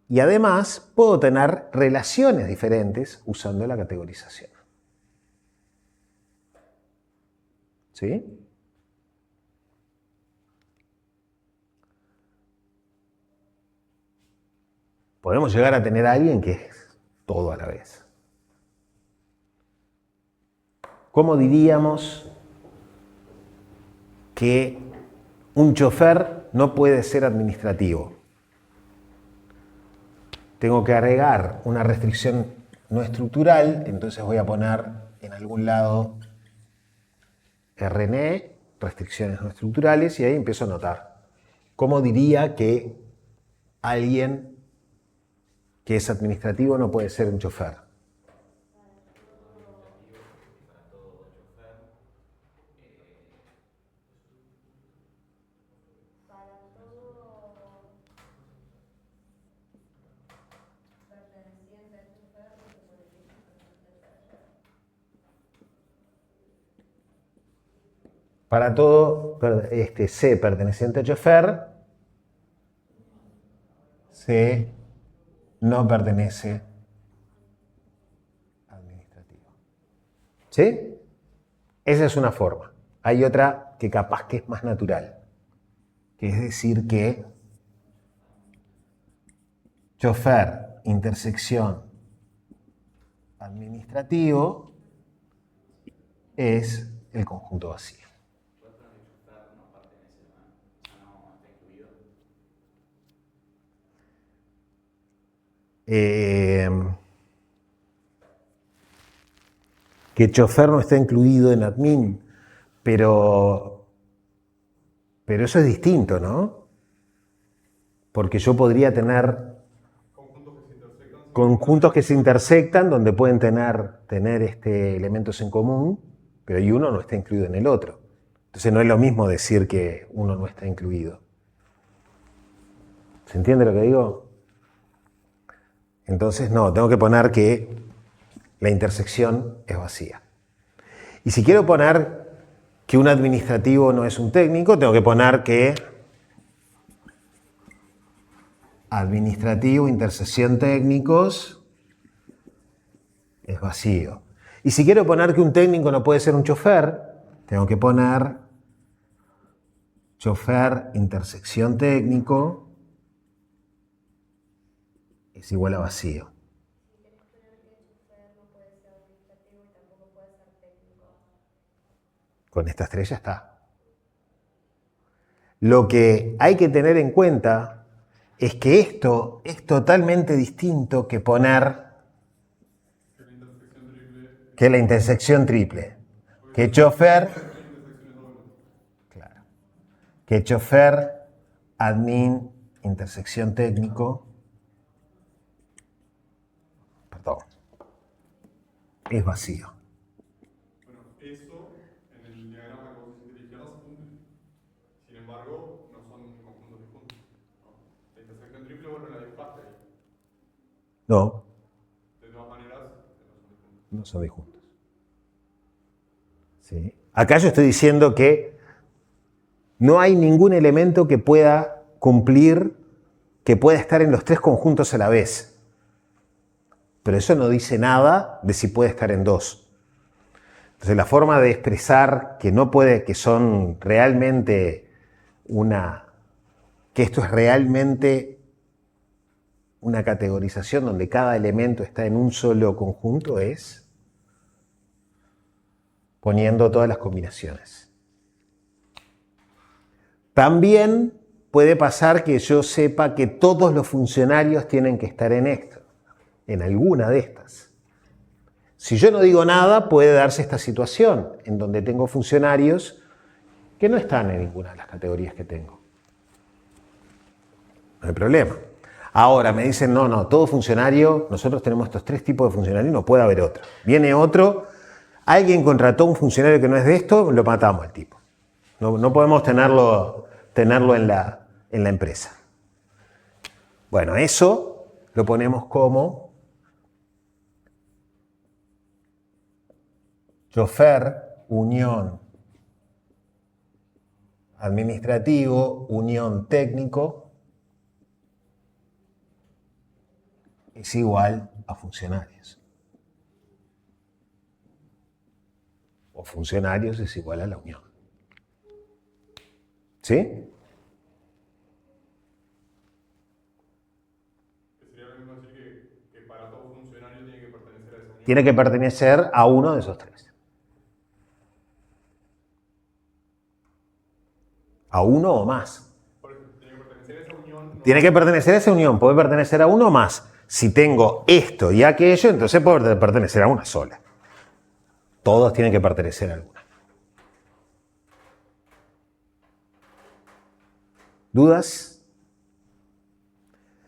Y además puedo tener relaciones diferentes usando la categorización. ¿Sí? Podemos llegar a tener a alguien que es todo a la vez. ¿Cómo diríamos que un chofer no puede ser administrativo? Tengo que agregar una restricción no estructural, entonces voy a poner en algún lado RNE, restricciones no estructurales, y ahí empiezo a anotar. ¿Cómo diría que alguien que es administrativo no puede ser un chofer? Para todo C perteneciente a chofer, C no pertenece a administrativo. ¿Sí? Esa es una forma. Hay otra que capaz que es más natural, que es decir que chofer intersección administrativo es el conjunto vacío. Que chofer no está incluido en admin, pero eso es distinto, ¿no? Porque yo podría tener conjuntos que se intersectan donde pueden tener elementos en común, pero y uno no está incluido en el otro. Entonces no es lo mismo decir que uno no está incluido. ¿Se entiende lo que digo? Entonces no, tengo que poner que la intersección es vacía. Y si quiero poner que un administrativo no es un técnico, tengo que poner que administrativo, intersección técnicos es vacío. Y si quiero poner que un técnico no puede ser un chofer, tengo que poner chofer, intersección técnico es igual a vacío. Con estas tres ya está. Lo que hay que tener en cuenta es que esto es totalmente distinto que poner que la intersección triple. Que chofer, claro, que chofer, admin, intersección técnico, perdón, es vacío. Bueno, eso en el diagrama que vos hiciste a la izquierda se cumple. Sin embargo, no son conjuntos disjuntos, ¿no? La intersección triple, bueno, la dibujaste ahí. No. De todas maneras, No son disjuntos. ¿Sí? Acá yo estoy diciendo que no hay ningún elemento que pueda cumplir, que pueda estar en los tres conjuntos a la vez. Pero eso no dice nada de si puede estar en dos. Entonces la forma de expresar que no puede, que son realmente que esto es realmente una categorización donde cada elemento está en un solo conjunto es poniendo todas las combinaciones. También puede pasar que yo sepa que todos los funcionarios tienen que estar en esto, en alguna de estas. Si yo no digo nada, puede darse esta situación en donde tengo funcionarios que no están en ninguna de las categorías que tengo. No hay problema. Ahora me dicen, no, todo funcionario, nosotros tenemos estos tres tipos de funcionarios, no puede haber otro. Viene otro, alguien contrató a un funcionario que no es de esto, lo matamos al tipo. No podemos tenerlo en la empresa. Bueno, eso lo ponemos como chofer, unión administrativo, unión técnico, es igual a funcionarios. O funcionarios es igual a la unión. ¿Sí? Sería lo mismo decir que para todo funcionario tiene que pertenecer a esa unión. Tiene que pertenecer a uno de esos tres. A uno o más. Por eso, tiene que pertenecer a esa unión. No Tiene que pertenecer a esa unión, puede pertenecer a uno o más. Si tengo esto y aquello, entonces puede pertenecer a una sola. Todos tienen que pertenecer a alguna. ¿Dudas?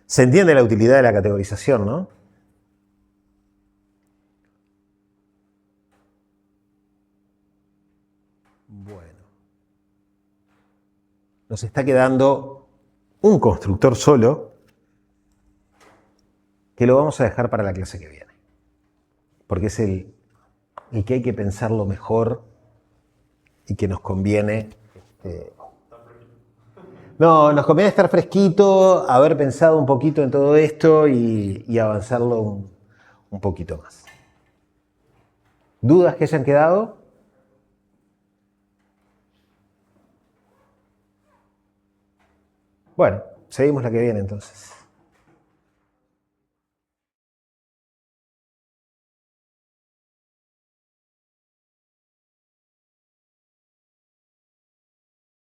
Se entiende la utilidad de la categorización, ¿no? Bueno. Nos está quedando un constructor solo que lo vamos a dejar para la clase que viene. Porque es el que hay que pensarlo mejor y que nos conviene. No, nos conviene estar fresquito, haber pensado un poquito en todo esto y avanzarlo un poquito más. ¿Dudas que hayan quedado? Bueno, seguimos la que viene entonces.